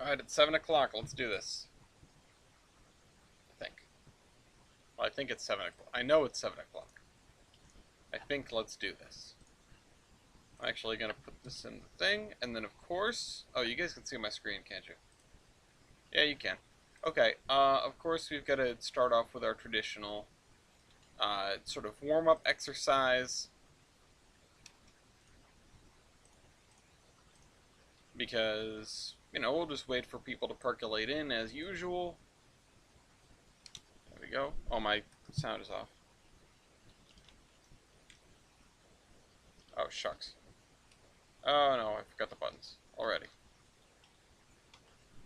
Alright, it's 7 o'clock. Let's do this. I think. Well, I think it's 7 o'clock. I know it's 7 o'clock. I think let's do this. I'm actually going to put this in the thing, and then of course... Oh, you guys can see my screen, can't you? Yeah, you can. Okay, of course we've got to start off with our traditional sort of warm-up exercise. Because, you know, we'll just wait for people to percolate in as usual. There we go. Oh, my sound is off. Oh, shucks. Oh, no, I forgot the buttons already.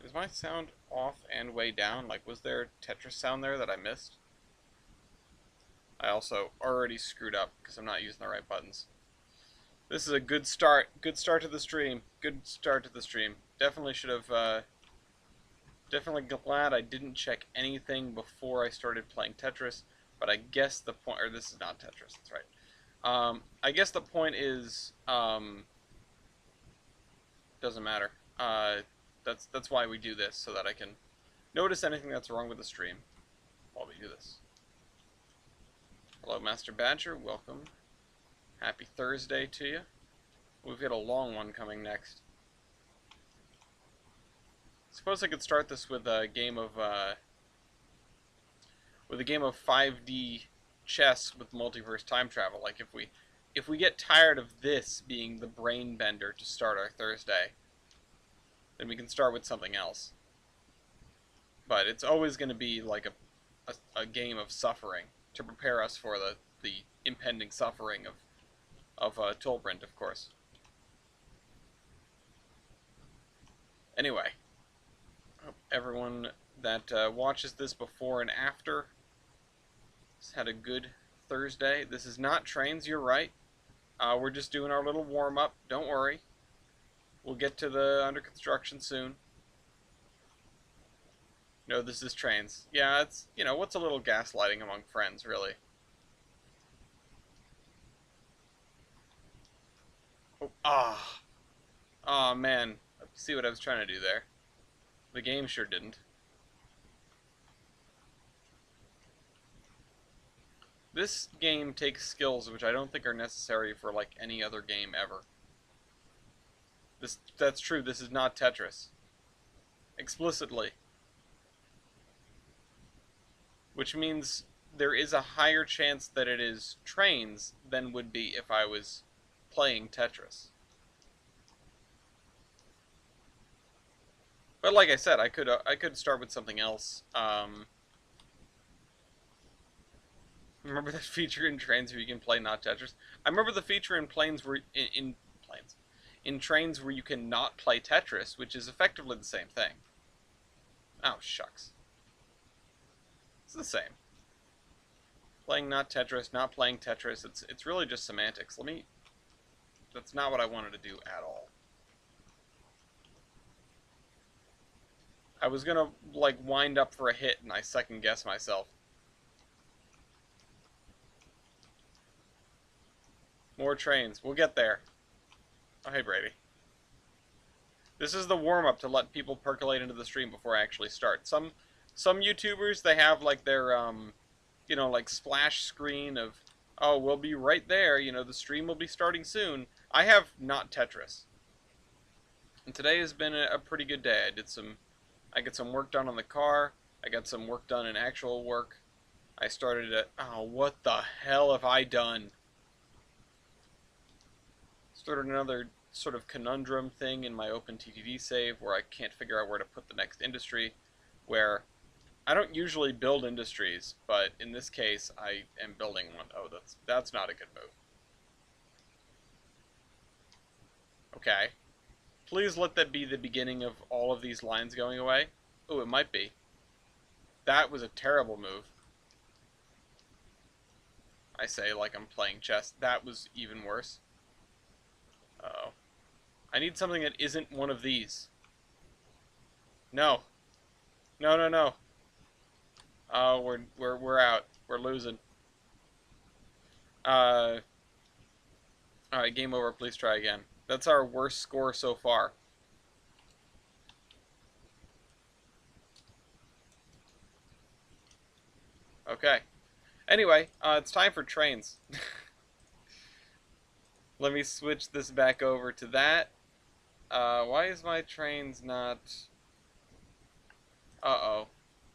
Is my sound off and way down? Like, was there Tetris sound there that I missed? I also already screwed up because I'm not using the right buttons. This is a good start. Good start to the stream. Good start to the stream. Definitely should have, definitely glad I didn't check anything before I started playing Tetris. But I guess the point, or this is not Tetris, that's right. I guess the point is, doesn't matter. That's why we do this, so that I can notice anything that's wrong with the stream while we do this. Hello, Master Badger. Welcome. Happy Thursday to you. We've got a long one coming next. Suppose I could start this with a game of 5D chess with multiverse time travel. Like if we get tired of this being the brain bender to start our Thursday, then we can start with something else. But it's always going to be like a game of suffering to prepare us for the impending suffering of Tolbrand, of course. Anyway, hope everyone that watches this before and after has had a good Thursday. This is not Trainz, you're right. We're just doing our little warm-up. Don't worry. We'll get to the under construction soon. No, this is Trainz. Yeah, it's, you know, what's a little gaslighting among friends, really? Oh, ah, man. See what I was trying to do there? The game sure didn't. This game takes skills which I don't think are necessary for, like, any other game ever. That's true, this is not Tetris. Explicitly. Which means there is a higher chance that it is Trainz than would be if I was playing Tetris. But like I said, I could start with something else. Remember that feature in Trainz where you can play not Tetris? I remember the feature in Planes where in Trainz where you can not play Tetris, which is effectively the same thing. Oh shucks. It's the same. Playing not Tetris, not playing Tetris, it's really just semantics. That's not what I wanted to do at all. I was gonna, like, wind up for a hit, and I second-guessed myself. More Trainz. We'll get there. Oh, hey, Brady. This is the warm-up to let people percolate into the stream before I actually start. Some YouTubers, they have, like, their, you know, like, splash screen of, oh, we'll be right there, you know, the stream will be starting soon. I have not Tetris. And today has been a pretty good day. I got some work done on the car. I got some work done in actual work. I started at... Oh, what the hell have I done? Started another sort of conundrum thing in my OpenTTD save where I can't figure out where to put the next industry. Where I don't usually build industries, but in this case I am building one. Oh, that's not a good move. Okay. Please let that be the beginning of all of these lines going away. Oh, it might be. That was a terrible move. I say like I'm playing chess. That was even worse. Uh-oh. I need something that isn't one of these. No. No, no, no. Oh, we're out. We're losing. Alright, game over. Please try again. That's our worst score so far. Okay. Anyway, it's time for trains. Let me switch this back over to that. Why is my trains not... Uh-oh.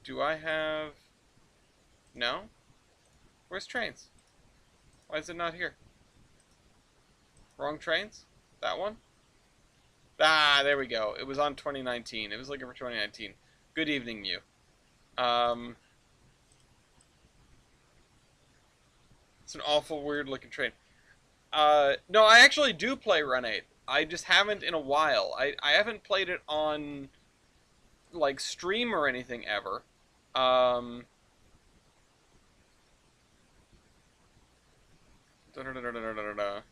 Do I have... No? Where's trains? Why is it not here? Wrong trains? That one? Ah, there we go. It was on 2019. It was looking for 2019. Good evening, you. It's an awful weird looking train. No, I actually do play Run 8. I just haven't in a while. I haven't played it on, like, stream or anything ever. Um... Da -da -da -da -da -da -da.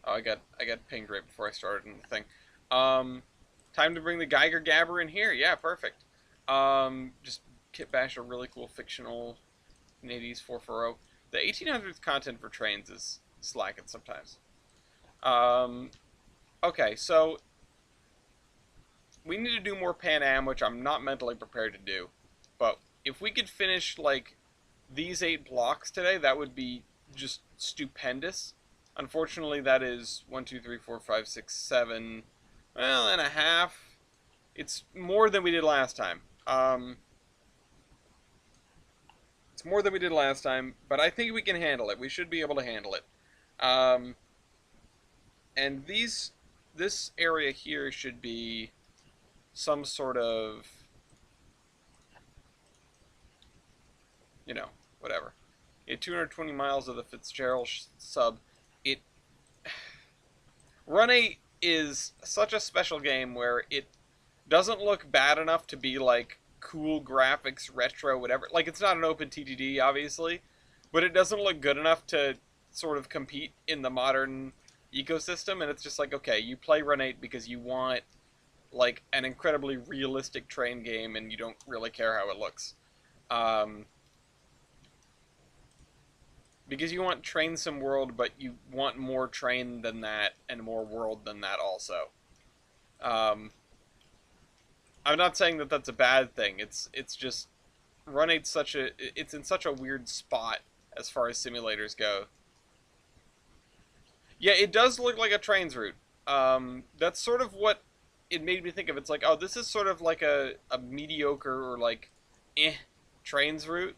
Oh, I got pinged right before I started in the thing. Time to bring the Geiger Gabber in here. Yeah, perfect. Just kit bash a really cool fictional 80s 440. The 1800s content for Trainz is slacking sometimes. Okay, so we need to do more Pan Am, which I'm not mentally prepared to do. But if we could finish, like, these 8 blocks today, that would be just stupendous. Unfortunately, that is 1, 2, 3, 4, 5, 6, 7, well, and a half. It's more than we did last time. It's more than we did last time, but I think we can handle it. We should be able to handle it. And this area here should be some sort of, you know, whatever. 220 miles of the Fitzgerald sub. Run 8 is such a special game where it doesn't look bad enough to be like cool graphics, retro, whatever. Like, it's not an open TTD, obviously, but it doesn't look good enough to sort of compete in the modern ecosystem. And it's just like, okay, you play Run 8 because you want like an incredibly realistic train game, and you don't really care how it looks. Because you want Train Sim World, but you want more train than that and more world than that also. I'm not saying that that's a bad thing. It's just Run 8's it's in such a weird spot as far as simulators go. Yeah, it does look like a Trainz route. That's sort of what it made me think of. It's like, oh, this is sort of like a mediocre or like Trainz route,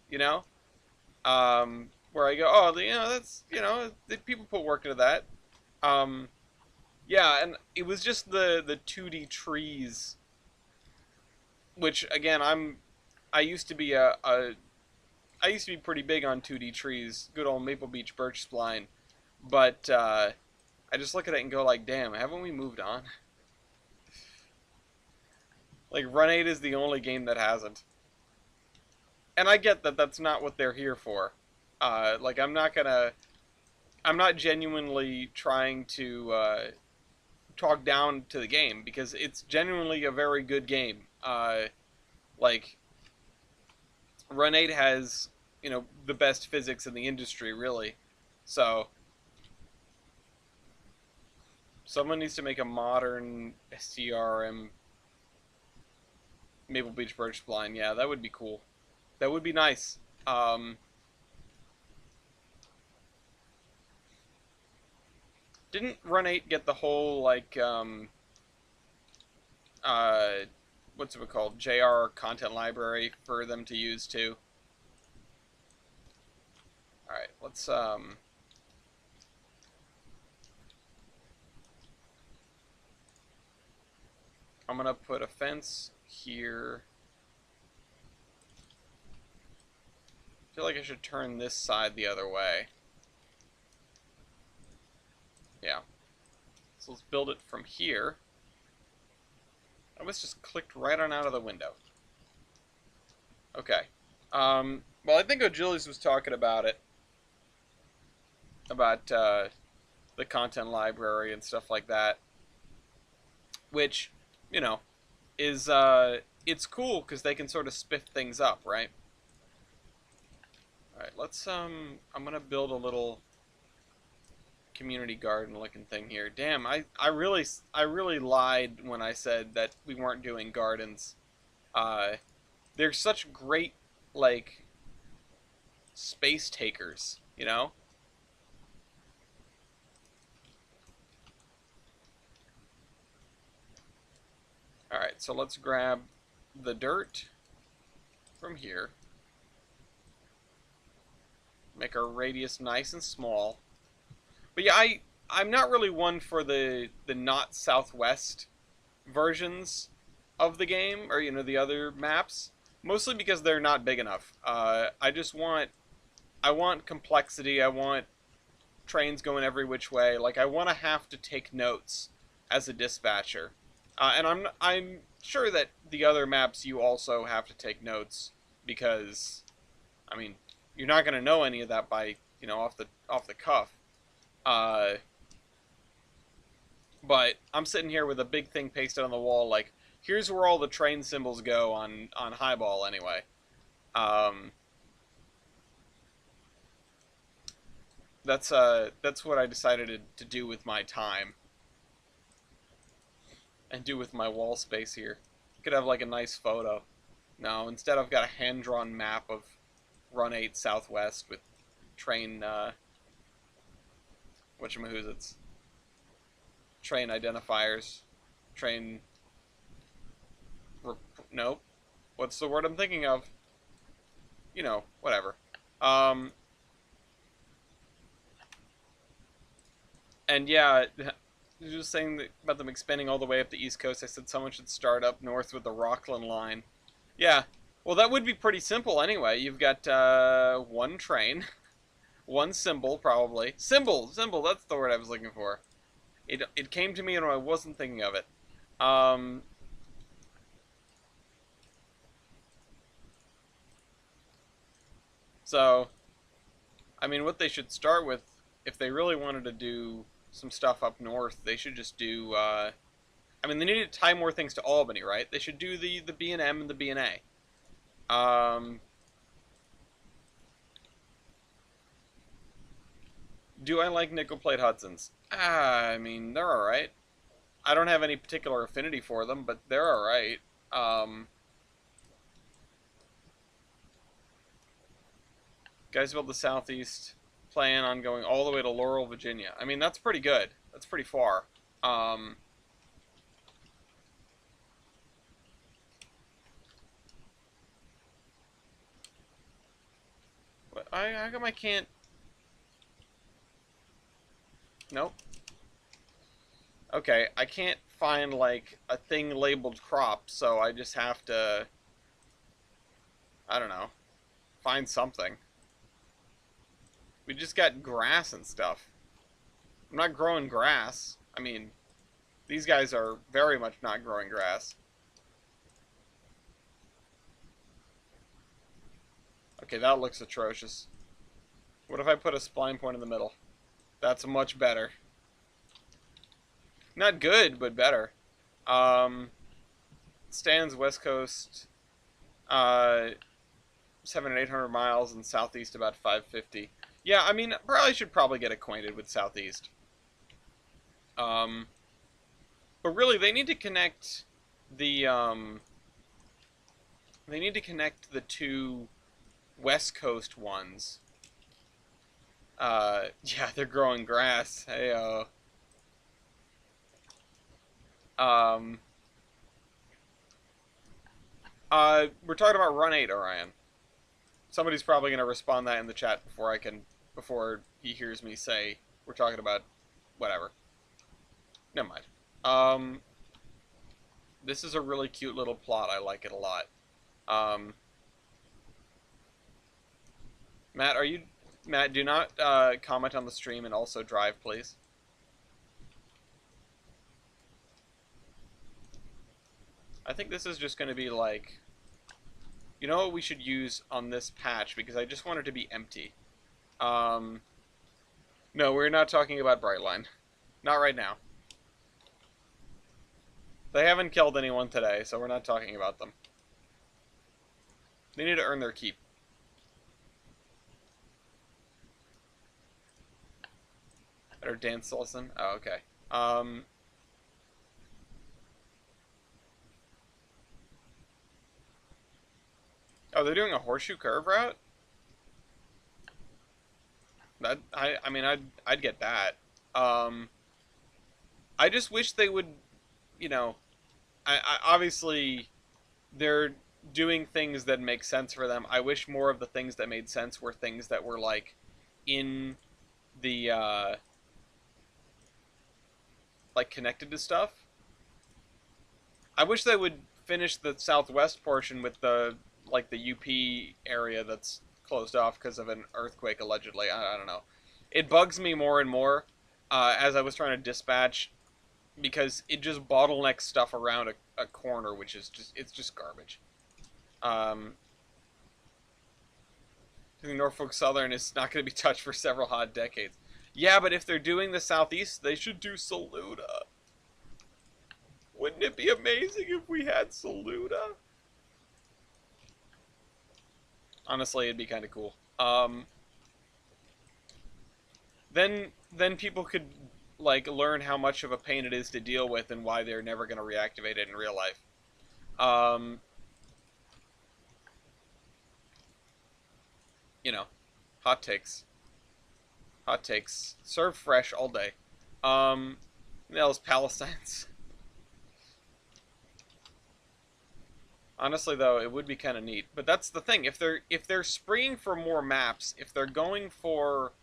you know? Where I go, oh, that's, people put work into that. Yeah, and it was just the 2D trees, which again, I used to be I used to be pretty big on 2D trees, good old Maple Beach birch spline, but I just look at it and go like, damn, haven't we moved on? Like, Run 8 is the only game that hasn't. And I get that that's not what they're here for. Like, I'm not genuinely trying to talk down to the game, because it's genuinely a very good game. Like, Run 8 has, the best physics in the industry, really. So, someone needs to make a modern STRM Maple Beach birch spline. Yeah, that would be cool. That would be nice. Didn't Run 8 get the whole, like, what's it called? JR content library for them to use, too? Alright, let's, I'm gonna put a fence here. I feel like I should turn this side the other way. Yeah. So let's build it from here. I was just clicked right on out of the window. Okay. Well, I think O'Gillies was talking about it. About the content library and stuff like that. Which, is, it's cool because they can sort of spiff things up, right? Alright, let's, I'm gonna build a little community garden looking thing here. Damn, I really lied when I said that we weren't doing gardens. they're such great, like, space takers, you know? Alright, so let's grab the dirt from here. Make our radius nice and small. But yeah, I'm not really one for the not southwest versions of the game, or the other maps, mostly because they're not big enough. I want complexity. I want trains going every which way. Like, I want to have to take notes as a dispatcher, and I'm sure that the other maps you also have to take notes because, I mean, you're not going to know any of that by off the cuff. Uh, but I'm sitting here with a big thing pasted on the wall, like, here's where all the train symbols go on Highball anyway. Um, that's what I decided to do with my time and do with my wall space here. Could have like a nice photo. No, instead I've got a hand-drawn map of Run 8 Southwest with train whatchamahoozits. Train identifiers. Train nope. What's the word I'm thinking of? Whatever. And yeah, just saying about them expanding all the way up the East Coast, I said someone should start up north with the Rockland line. Yeah, well, that would be pretty simple anyway. You've got one train, one symbol, probably. Symbol, that's the word I was looking for. It came to me and I wasn't thinking of it. So, I mean, what they should start with, if they really wanted to do some stuff up north, they should just do, I mean, they need to tie more things to Albany, right? They should do the B&M and the B&A. Do I like nickel plate Hudsons? I mean, they're alright. I don't have any particular affinity for them, but they're alright. Guys build the Southeast, plan on going all the way to Laurel, Virginia. I mean, that's pretty good. That's pretty far. How come I can't... Nope. Okay, I can't find, like, a thing labeled crop, so I just have to... I don't know. Find something. We just got grass and stuff. I'm not growing grass. I mean, these guys are very much not growing grass. Okay, that looks atrocious. What if I put a spline point in the middle? That's much better. Not good, but better. Stands West Coast, 700 and 800 miles, and Southeast about 550. Yeah, I mean, should probably get acquainted with Southeast. But really, they need to connect the, they need to connect the two West Coast ones. Yeah, they're growing grass. Heyo. We're talking about Run 8, Orion. Somebody's probably going to respond that in the chat before he hears me say we're talking about whatever. Never mind. This is a really cute little plot. I like it a lot. Matt, do not comment on the stream and also drive, please. I think this is just going to be like... You know what we should use on this patch, because I just want it to be empty. No, we're not talking about Brightline. Not right now. They haven't killed anyone today, so we're not talking about them. They need to earn their keep. Better dance lesson? Oh, okay. Oh, they're doing a horseshoe curve route? That I mean I'd get that. Um, I just wish they would, you know, I obviously they're doing things that make sense for them. I wish more of the things that made sense were things that were like in the like connected to stuff. I wish they would finish the southwest portion with the like the UP area that's closed off because of an earthquake allegedly. I don't know. It bugs me more and more as I was trying to dispatch because it just bottlenecks stuff around a corner, which is just it's just garbage. Um, I think Norfolk Southern is not going to be touched for several hot decades. Yeah, but if they're doing the southeast, they should do Saluda. Wouldn't it be amazing if we had Saluda? Honestly, it'd be kind of cool. Then people could like learn how much of a pain it is to deal with and why they're never going to reactivate it in real life. Um, you know, hot takes. Hot takes. Serve fresh all day. Nels Palestine's. Honestly, though, it would be kind of neat. But that's the thing. If they're springing for more maps, if they're going for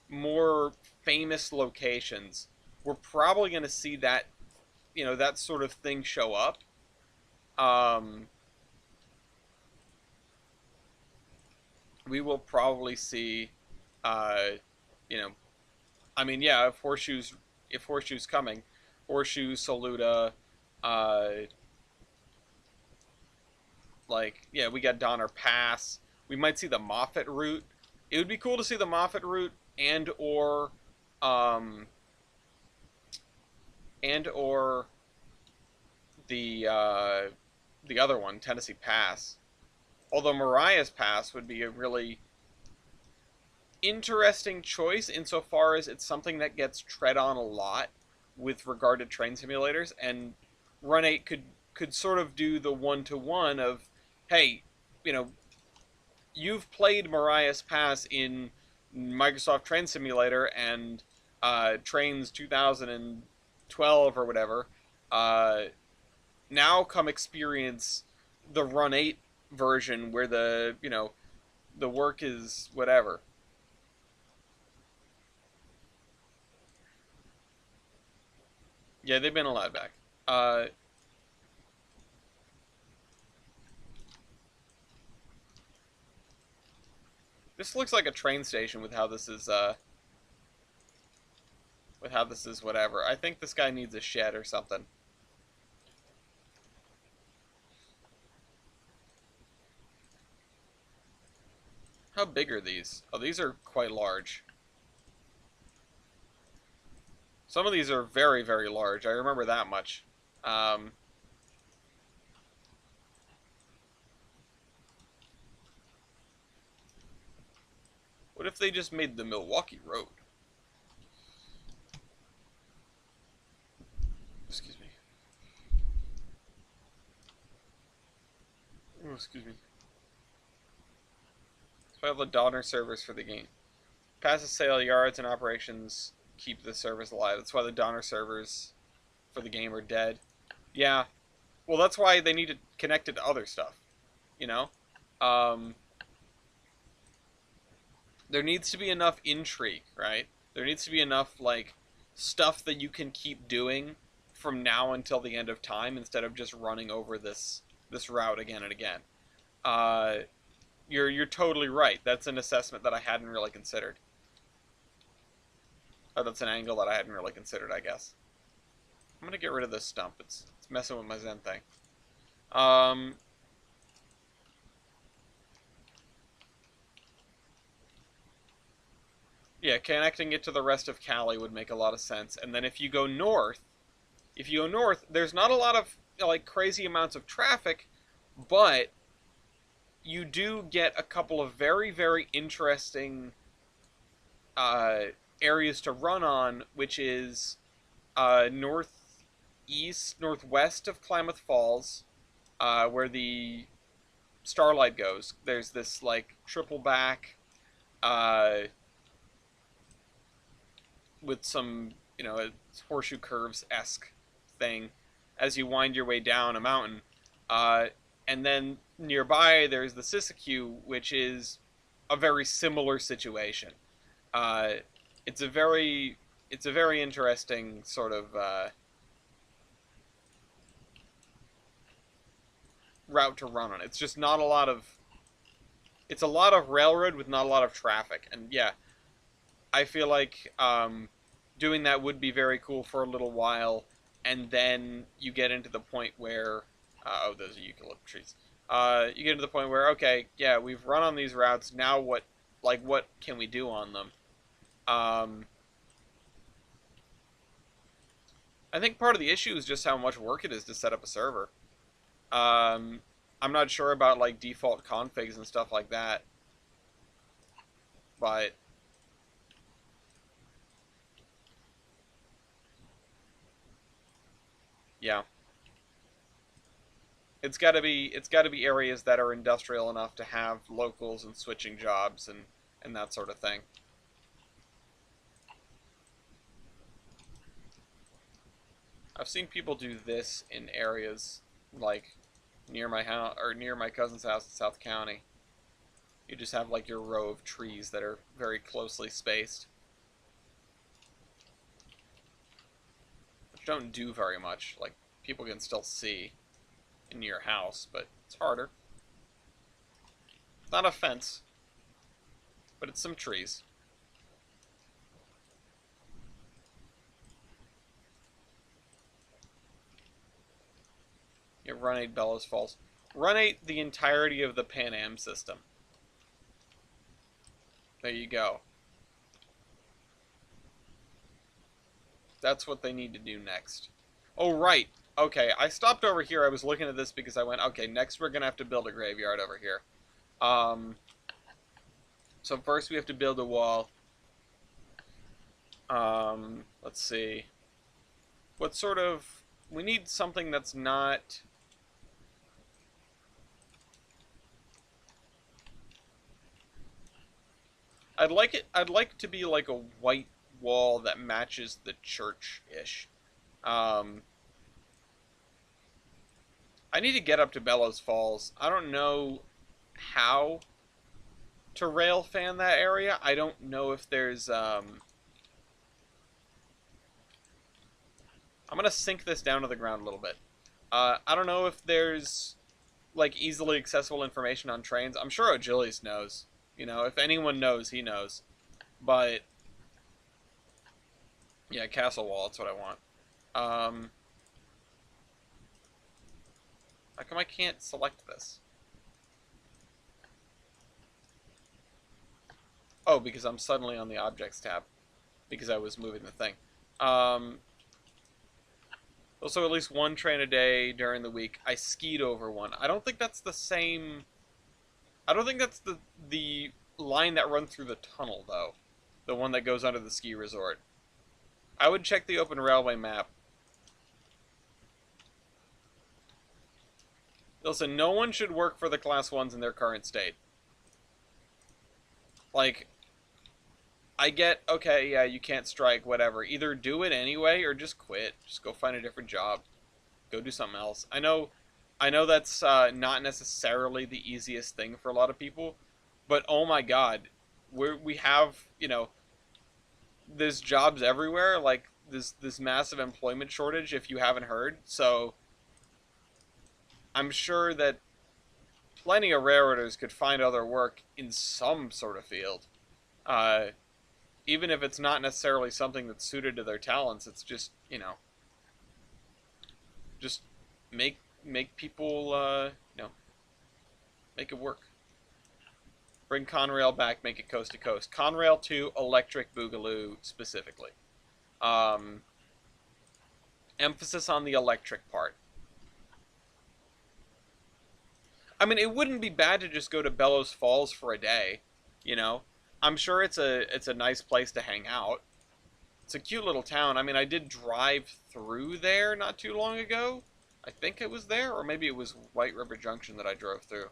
more famous locations, we're probably going to see that that sort of thing show up. Um, we will probably see, uh, you know, I mean, yeah, if Horseshoe's coming, Horseshoe, Saluda, uh, like yeah, we got Donner Pass. We might see the Moffat route. It would be cool to see the Moffat route um, and or the other one, Tennessee Pass. Although Mariah's Pass would be a really interesting choice insofar as it's something that gets tread on a lot with regard to train simulators, and Run 8 could sort of do the one-to-one of, hey, you know, you've played Mariah's Pass in Microsoft Train Simulator and Trainz 2012 or whatever. Uh, Now come experience the Run 8 version where the work is whatever. Yeah, they've been allowed back. Uh, this looks like a train station with how this is whatever. I think this guy needs a shed or something. How big are these? Oh, these are quite large. Some of these are very, very large. I remember that much. Um, what if they just made the Milwaukee Road? Excuse me. Oh, excuse me. So I have the Donner servers for the game. Passive sale yards and operations keep the servers alive. That's why the Donner servers for the game are dead. Yeah. Well, that's why they need to connect it to other stuff. You know? Um, there needs to be enough intrigue, right? There needs to be enough, like, stuff that you can keep doing from now until the end of time instead of just running over this route again and again. Uh, you're totally right. That's an assessment that I hadn't really considered. Oh, that's an angle that I hadn't really considered, I guess. I'm gonna get rid of this stump. It's messing with my Zen thing. Um, yeah, connecting it to the rest of Cali would make a lot of sense. And then if you go north, there's not a lot of like crazy amounts of traffic, but you do get a couple of very, very interesting uh, areas to run on, which is northwest of Klamath Falls, where the Starlight goes. There's this like triple back, uh, with some, horseshoe curves esque thing as you wind your way down a mountain. Uh, and then nearby there's the Siskiyou, which is a very similar situation. Uh, it's a very it's a very interesting sort of route to run on. It's just not a lot of it's a lot of railroad with not a lot of traffic, and yeah, I feel like doing that would be very cool for a little while, and then you get into the point where oh, those are eucalypt trees. You get to the point where okay, yeah, we've run on these routes. Now what? Like, what can we do on them? Um, I think part of the issue is just how much work it is to set up a server. Um, I'm not sure about like default configs and stuff like that, but yeah, it's got to be areas that are industrial enough to have locals and switching jobs and that sort of thing. I've seen people do this in areas like near my house or near my cousin's house in South County. You just have like your row of trees that are very closely spaced, which don't do very much. Like, people can still see in your house, but it's harder. It's not a fence, but it's some trees. You run 8 Bellows Falls. Run 8 the entirety of the Pan Am system. There you go. That's what they need to do next. Oh, right. Okay, I stopped over here. I was looking at this because I went, okay, next we're going to have to build a graveyard over here. So first we have to build a wall. Let's see. What sort of... We need something that's not... I'd like it to be like a white wall that matches the church-ish. Um, I need to get up to Bellows Falls. I don't know how to rail fan that area. I don't know if there's I'm gonna sink this down to the ground a little bit. I don't know if there's like easily accessible information on Trainz. I'm sure Ogilis knows. You know, if anyone knows, he knows. But yeah, castle wall. That's what I want. How come I can't select this? Oh, because I'm suddenly on the Objects tab. Because I was moving the thing. Also, at least one train a day during the week. I skied over one. I don't think that's the same... I don't think that's the line that runs through the tunnel, though. The one that goes under the ski resort. I would check the open railway map. Listen, no one should work for the Class 1s in their current state. Like, I get, okay, yeah, you can't strike, whatever. Either do it anyway or just quit. Just go find a different job. Go do something else. I know that's not necessarily the easiest thing for a lot of people, but oh my god, we have, there's jobs everywhere, like this massive employment shortage, if you haven't heard, so I'm sure that plenty of railroaders could find other work in some sort of field. Even if it's not necessarily something that's suited to their talents, it's just, just make people, make it work. Bring Conrail back, make it coast to coast. Conrail 2, electric boogaloo specifically. Emphasis on the electric part. I mean, it wouldn't be bad to just go to Bellows Falls for a day, I'm sure it's a nice place to hang out. It's a cute little town. I mean, I did drive through there not too long ago. I think it was there, or maybe it was White River Junction that I drove through.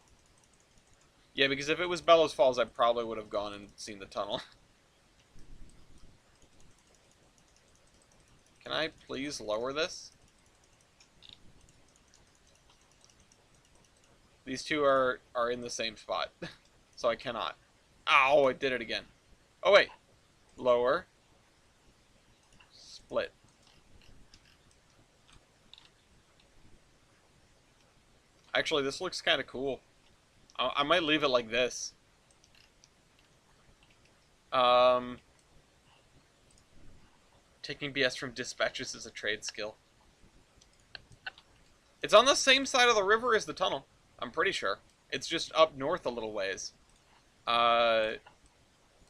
Yeah, because if it was Bellows Falls, I probably would have gone and seen the tunnel. Can I please lower this? These two are in the same spot, so I cannot. Ow, I did it again. Oh, wait. Lower. Split. Actually, this looks kind of cool. I might leave it like this. Um, Taking BS from dispatches is a trade skill. It's on the same side of the river as the tunnel. I'm pretty sure. It's just up north a little ways. Uh,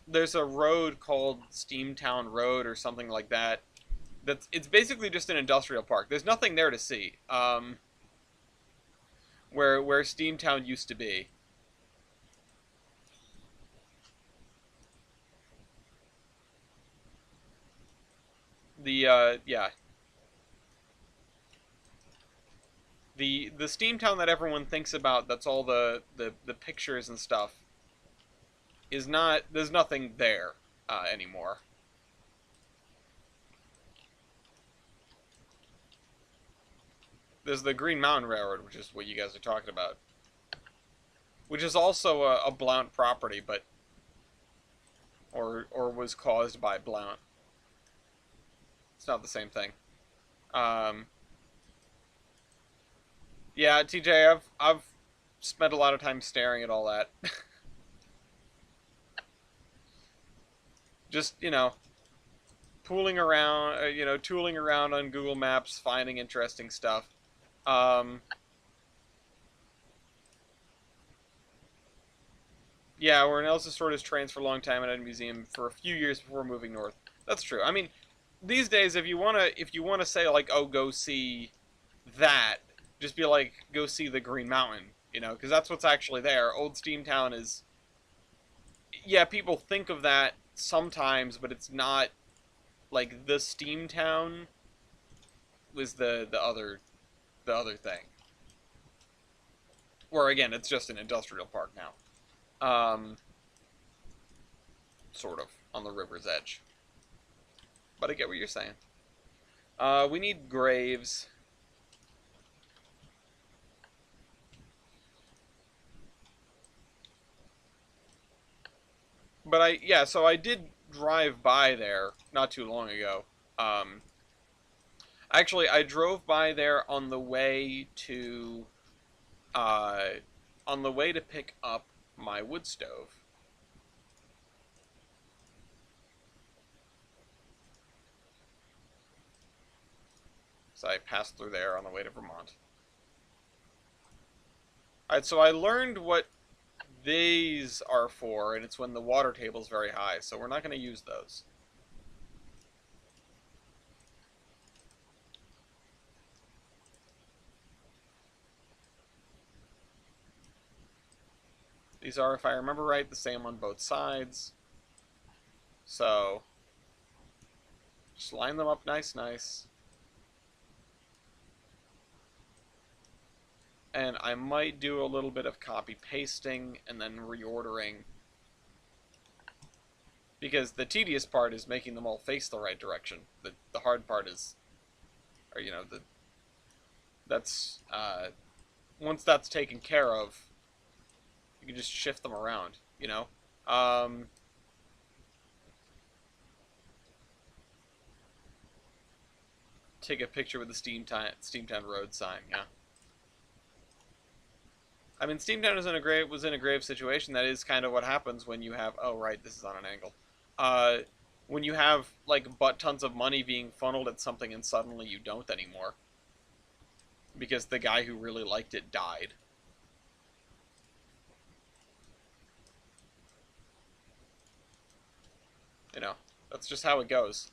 there's a road called Steamtown Road or something like that. It's basically just an industrial park. There's nothing there to see. Where Steamtown used to be. Yeah. The Steamtown that everyone thinks about, that's all the pictures and stuff, is not, there's nothing there anymore. There's the Green Mountain Railroad, which is what you guys are talking about. Which is also a Blount property, but or was caused by Blount. It's not the same thing. Um, yeah, TJ, I've spent a lot of time staring at all that. Just, tooling around on Google Maps, finding interesting stuff. Yeah, where Elsa stored his trains for a long time at a museum for a few years before moving north. That's true. I mean, these days, if you wanna say like, oh, go see that, just be like, go see the Green Mountain, because that's what's actually there. Old Steamtown is, yeah, people think of that sometimes, but it's not like the Steamtown was the other thing. Where again, it's just an industrial park now. Sort of on the river's edge. But I get what you're saying. We need graves. But so I did drive by there not too long ago. Um, Actually, I drove by there uh, on the way to pick up my wood stove. So I passed through there on the way to Vermont. Alright, so I learned what these are for, and it's when the water table is very high, so we're not going to use those. These are, if I remember right, the same on both sides. So, just line them up nice. And I might do a little bit of copy pasting and then reordering. Because the tedious part is making them all face the right direction. The hard part is, or that's, once that's taken care of, you can just shift them around, Take a picture with the Steamtown Road sign, yeah. I mean, Steamtown was in a grave situation. That is kind of what happens when you have. Oh, right, this is on an angle. Uh, when you have like butt tons of money being funneled at something and suddenly you don't anymore because the guy who really liked it died. That's just how it goes.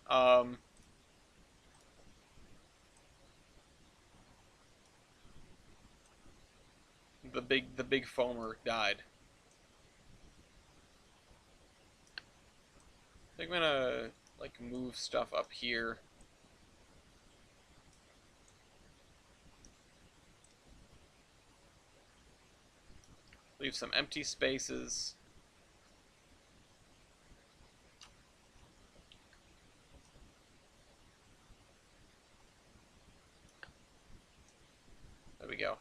The big foamer died. I think I'm gonna like move stuff up here. Leave some empty spaces. There we go.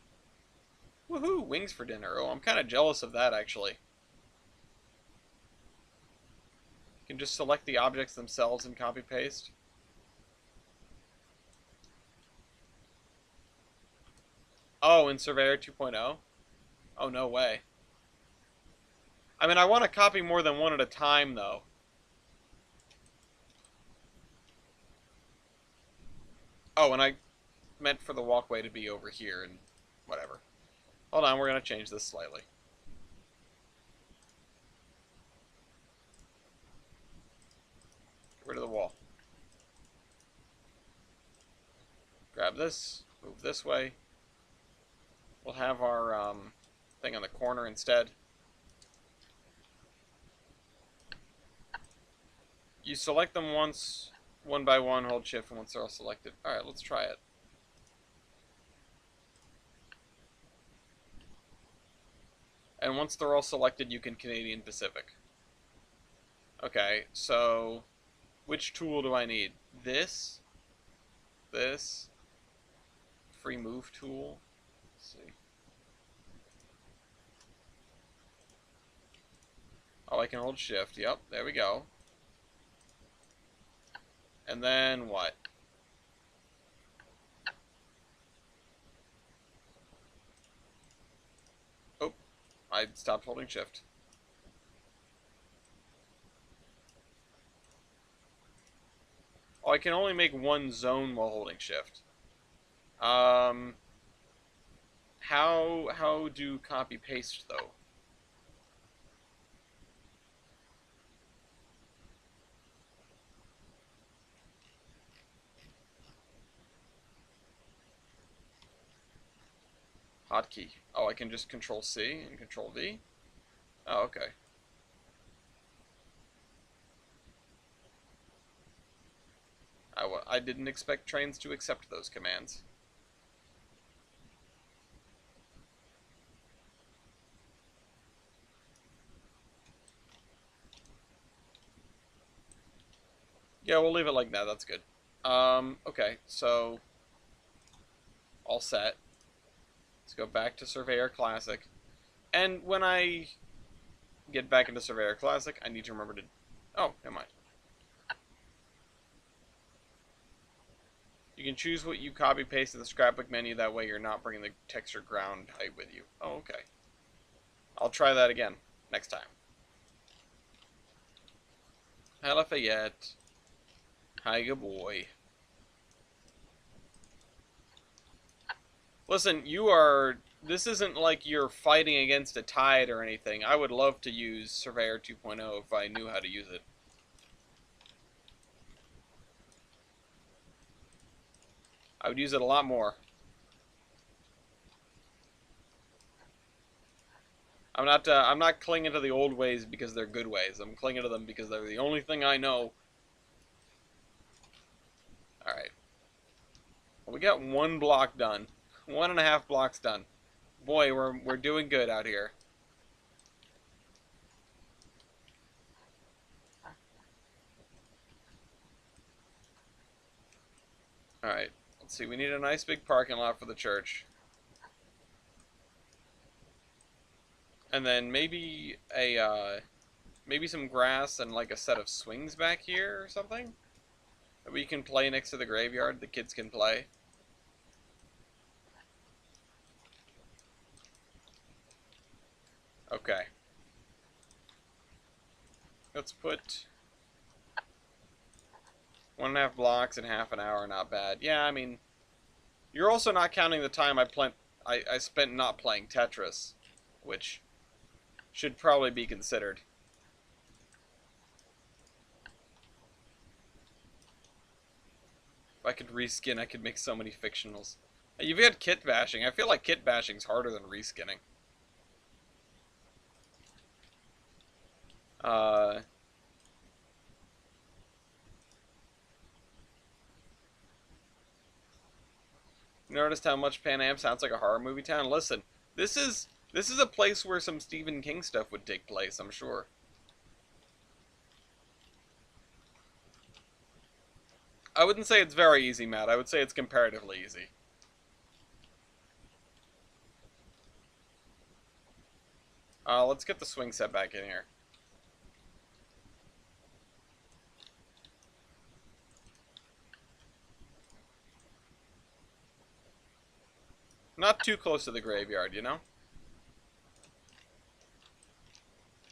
Woohoo! Wings for dinner. Oh, I'm kind of jealous of that, actually. You can just select the objects themselves and copy-paste. Oh, in Surveyor 2.0? Oh, no way. I mean, I want to copy more than one at a time, though. Oh, and I meant for the walkway to be over here, and whatever. Hold on, we're going to change this slightly. Get rid of the wall. Grab this, move this way. We'll have our thing on the corner instead. You select them once, one by one, hold shift, and once they're all selected. Alright, let's try it. And once they're all selected, you can Canadian Pacific. Okay, so which tool do I need? This, free move tool. Let's see. Oh, I can hold shift. Yep, there we go. And then what? Oh, I stopped holding shift. Oh, I can only make one zone while holding shift. How do copy paste though? Hotkey. Oh, I can just Control C and Control V? Oh, okay. I didn't expect Trainz to accept those commands. Yeah, we'll leave it like that. That's good. Okay, so all set. Let's go back to Surveyor Classic. And when I get back into Surveyor Classic, I need to remember to... Oh, never mind. You can choose what you copy-paste in the scrapbook menu. That way you're not bringing the texture ground height with you. Oh, okay. I'll try that again next time. Hi, Lafayette. Hi, good boy. Listen, you are... This isn't like you're fighting against a tide or anything. I would love to use Surveyor 2.0 if I knew how to use it. I would use it a lot more. I'm not clinging to the old ways because they're good ways. I'm clinging to them because they're the only thing I know. Alright. Well, we got one block done. 1.5 blocks done. Boy, we're doing good out here. Alright. Let's see, we need a nice big parking lot for the church. And then maybe maybe some grass and like a set of swings back here or something? That we can play next to the graveyard, the kids can play. Okay. Let's put 1.5 blocks in half an hour, not bad. Yeah, I mean, you're also not counting the time I spent not playing Tetris, which should probably be considered. If I could reskin, I could make so many fictionals. You've got kit bashing. I feel like kit bashing's harder than reskinning. Noticed how much Pan Am sounds like a horror movie town? Listen, this is This is a place where some Stephen King stuff would take place, I'm sure. I wouldn't say it's very easy, Matt. I would say it's comparatively easy. Let's get the swing set back in here. Not too close to the graveyard, you know?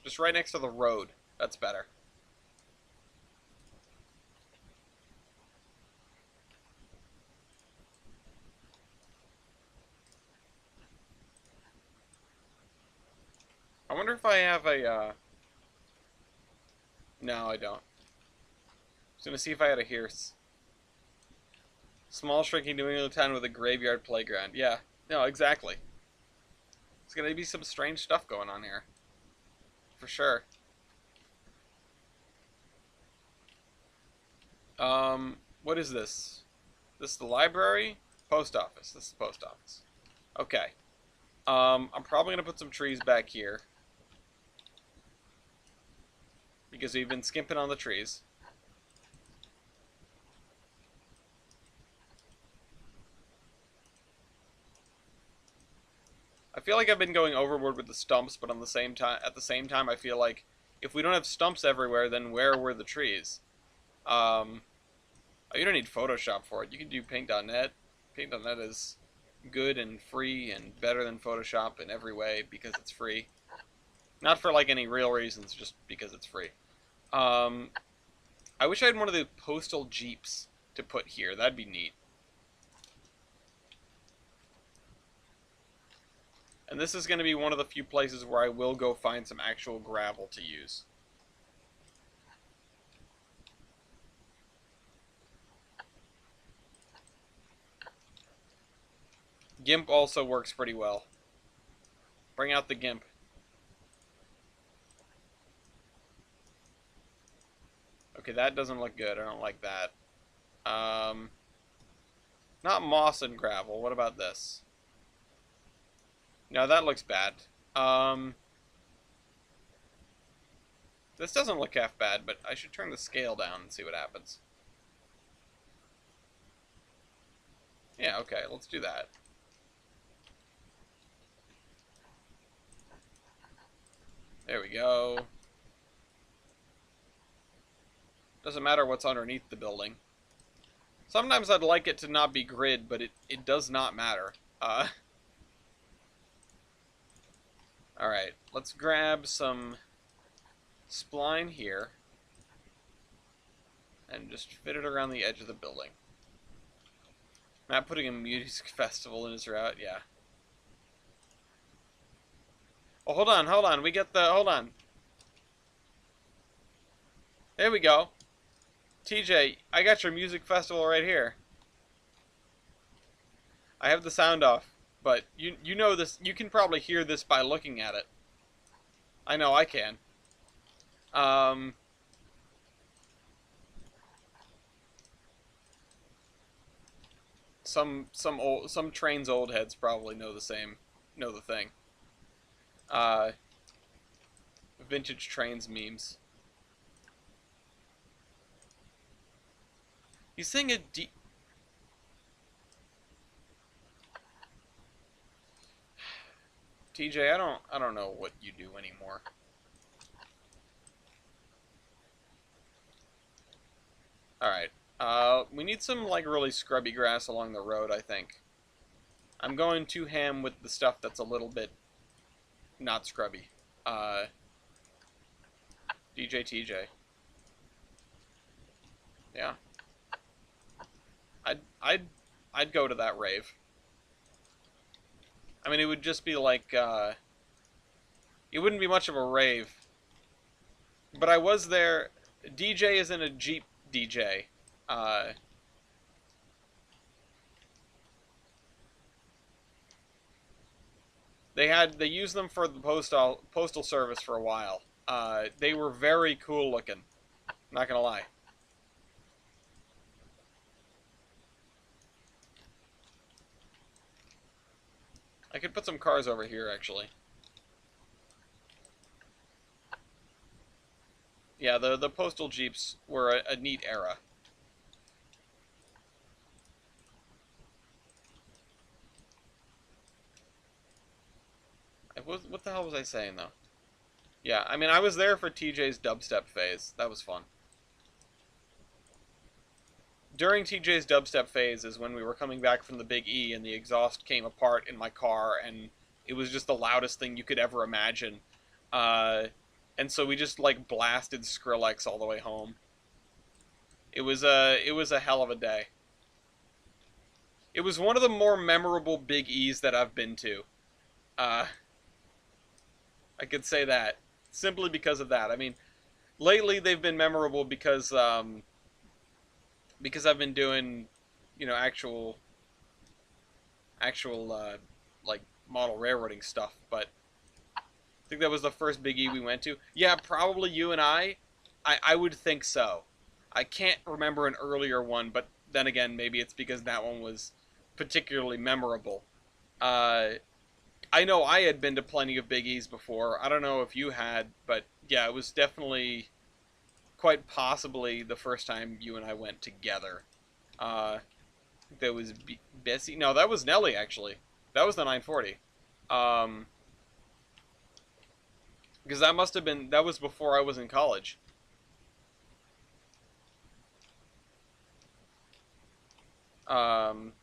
Just right next to the road. That's better. I wonder if I have a, No, I don't. I was gonna see if I had a hearse. Small shrinking New England town with a graveyard playground. Yeah. No, exactly. There's gonna be some strange stuff going on here. For sure. What is this? This is the library? Post office. This is the post office. Okay. I'm probably gonna put some trees back here. Because we've been skimping on the trees. I feel like I've been going overboard with the stumps, but at the same time, I feel like if we don't have stumps everywhere, then where were the trees? Oh, you don't need Photoshop for it. You can do Paint.net. Paint.net is good and free and better than Photoshop in every way because it's free. Not for like any real reasons, just because it's free. I wish I had one of the postal jeeps to put here. That'd be neat. And this is going to be one of the few places where I will go find some actual gravel to use. GIMP also works pretty well. Bring out the GIMP. Okay, that doesn't look good. I don't like that. Not moss and gravel. What about this? No, that looks bad. This doesn't look half bad, but I should turn the scale down and see what happens. Yeah, okay, let's do that. There we go. Doesn't matter what's underneath the building. Sometimes I'd like it to not be grid, but it does not matter. Alright, let's grab some spline here and just fit it around the edge of the building. Matt putting a music festival in his route, yeah. Oh, hold on, we get the, hold on. There we go. TJ, I got your music festival right here. I have the sound off, but you know this, you can probably hear this by looking at it. I know I can. Some Trainz old heads probably know the thing. Vintage Trainz memes. He's saying a D. TJ, I don't know what you do anymore. Alright. We need some, like, really scrubby grass along the road, I think. I'm going too ham with the stuff that's a little bit not scrubby. TJ. Yeah. I'd go to that rave. I mean, it would just be like, it wouldn't be much of a rave. But I was there. DJ isn't a Jeep DJ. They used them for the postal service for a while. They were very cool looking. Not gonna lie. I could put some cars over here, actually. Yeah, the postal jeeps were a neat era. What the hell was I saying though? Yeah, I mean I was there for TJ's dubstep phase. That was fun. During TJ's dubstep phase is when we were coming back from the Big E and the exhaust came apart in my car and it was just the loudest thing you could ever imagine. Uh, and so we just like blasted Skrillex all the way home. It was a hell of a day. It was one of the more memorable Big E's that I've been to. Uh, I could say that simply because of that. I mean, lately they've been memorable because I've been doing, actual like model railroading stuff. But I think that was the first Big E we went to. Yeah, probably you and I. I would think so. I can't remember an earlier one, but then again, maybe it's because that one was particularly memorable. Uh, I know I had been to plenty of Big E's before. I don't know if you had, but yeah, it was definitely quite possibly the first time you and I went together. Uh, there was Bessie. No, that was Nelly actually. That was the 940. Um, because that was before I was in college. Um,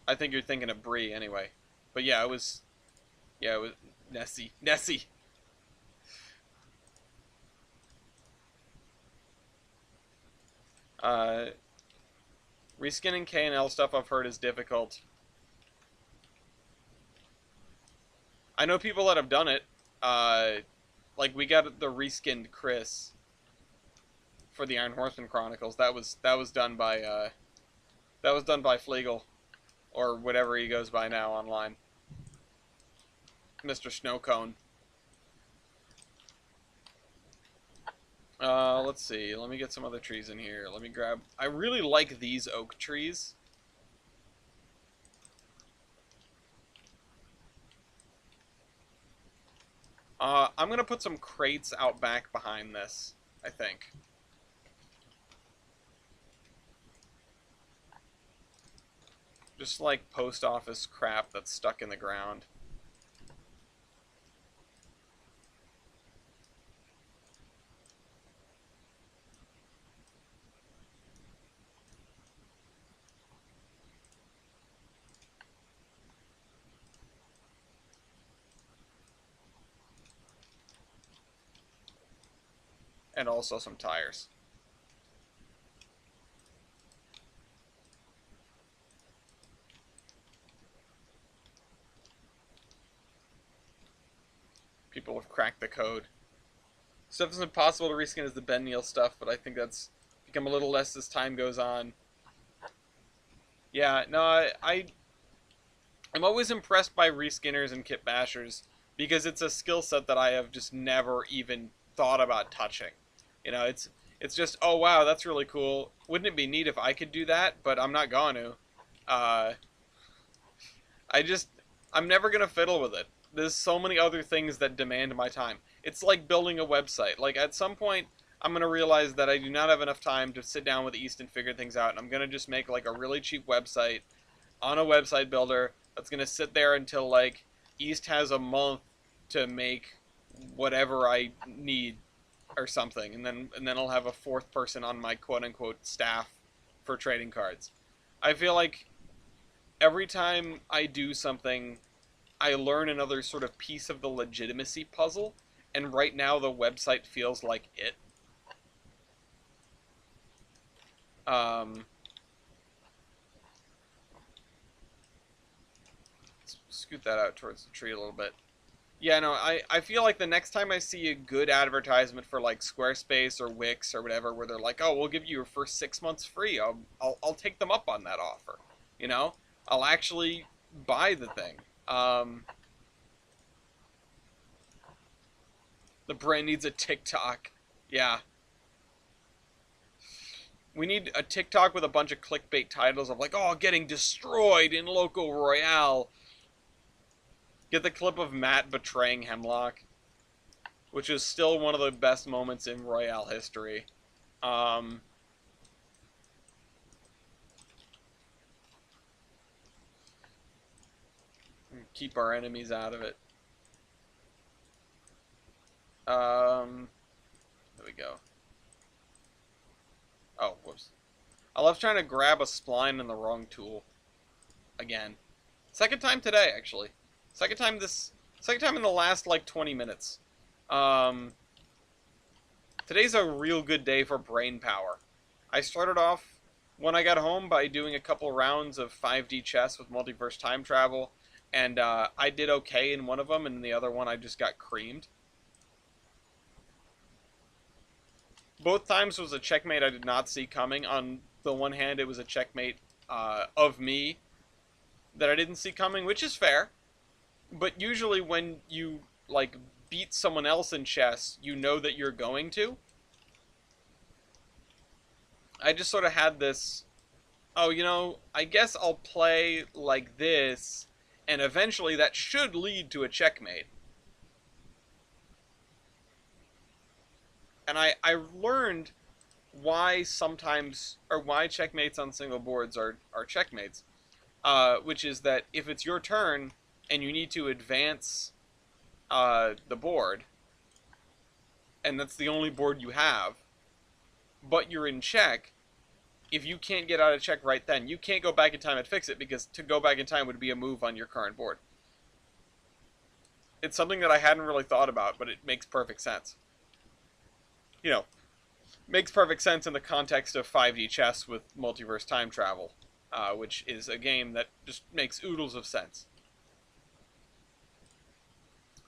I think you're thinking of Bree anyway. But yeah, it was Nessie. Uh, Reskinning K&L stuff I've heard is difficult. I know people that have done it. Uh, like we got the reskinned Chris for the Iron Horseman Chronicles. That was done by Flegel or whatever he goes by now online, Mr. Snowcone. Let's see. Let me get some other trees in here. Let me grab. I really like these oak trees. I'm gonna put some crates out back behind this, I think. Just like post office crap that's stuck in the ground. And also some tires. People have cracked the code. Stuff is impossible to reskin as the Ben Neal stuff, but I think that's become a little less as time goes on. Yeah, no, I'm always impressed by reskinners and kit bashers because it's a skill set that I have just never even thought about touching. It's just, oh wow, that's really cool. Wouldn't it be neat if I could do that? But I'm not going to. Uh, I just, I'm never gonna fiddle with it. There's so many other things that demand my time. It's like building a website. Like at some point, I'm gonna realize that I do not have enough time to sit down with East and figure things out, and I'm gonna just make like a really cheap website on a website builder that's gonna sit there until like East has a month to make whatever I need or something, and then I'll have a fourth person on my quote unquote staff for trading cards. I feel like every time I do something, I learn another sort of piece of the legitimacy puzzle, and right now the website feels like it. Um, let's scoot that out towards the tree a little bit. Yeah, no, I feel like the next time I see a good advertisement for like Squarespace or Wix or whatever, where they're like, "Oh, we'll give you your first 6 months free," I'll take them up on that offer. You know, I'll actually buy the thing. The brand needs a TikTok. Yeah, we need a TikTok with a bunch of clickbait titles of like, "Oh, getting destroyed in local royale." Get the clip of Matt betraying Hemlock. which is still one of the best moments in Royale history. Um, keep our enemies out of it. There we go. Oh, whoops. I love trying to grab a spline in the wrong tool. Again. Second time today, actually. Second time in the last, like, 20 minutes. Um, Today's a real good day for brain power. I started off when I got home by doing a couple rounds of 5D chess with multiverse time travel, and I did okay in one of them, and in the other one I just got creamed. Both times was a checkmate I did not see coming. On the one hand, it was a checkmate of me that I didn't see coming, which is fair. But usually when you, like, beat someone else in chess, you know that you're going to. I just sort of had this, oh, you know, I guess I'll play like this, and eventually that should lead to a checkmate. And I learned why sometimes, or why checkmates on single boards are checkmates, which is that if it's your turn and you need to advance the board, and that's the only board you have, but you're in check, if you can't get out of check right then, you can't go back in time and fix it, because to go back in time would be a move on your current board. It's something that I hadn't really thought about, but it makes perfect sense. You know, makes perfect sense in the context of 5D chess with multiverse time travel, which is a game that just makes oodles of sense.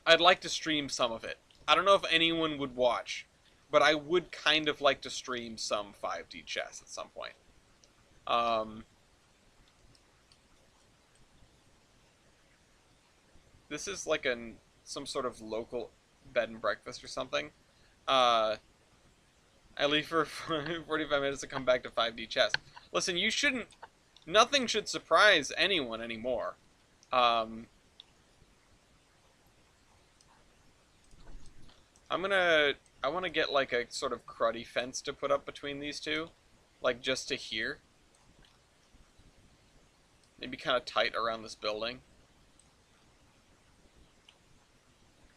I'd like to stream some of it. I don't know if anyone would watch, but I would kind of like to stream some 5D chess at some point. This is like some sort of local bed and breakfast or something. I leave for 45 minutes to come back to 5D chess. Listen, you shouldn't... Nothing should surprise anyone anymore. I want to get like a sort of cruddy fence to put up between these two. Like just to here. Maybe kind of tight around this building.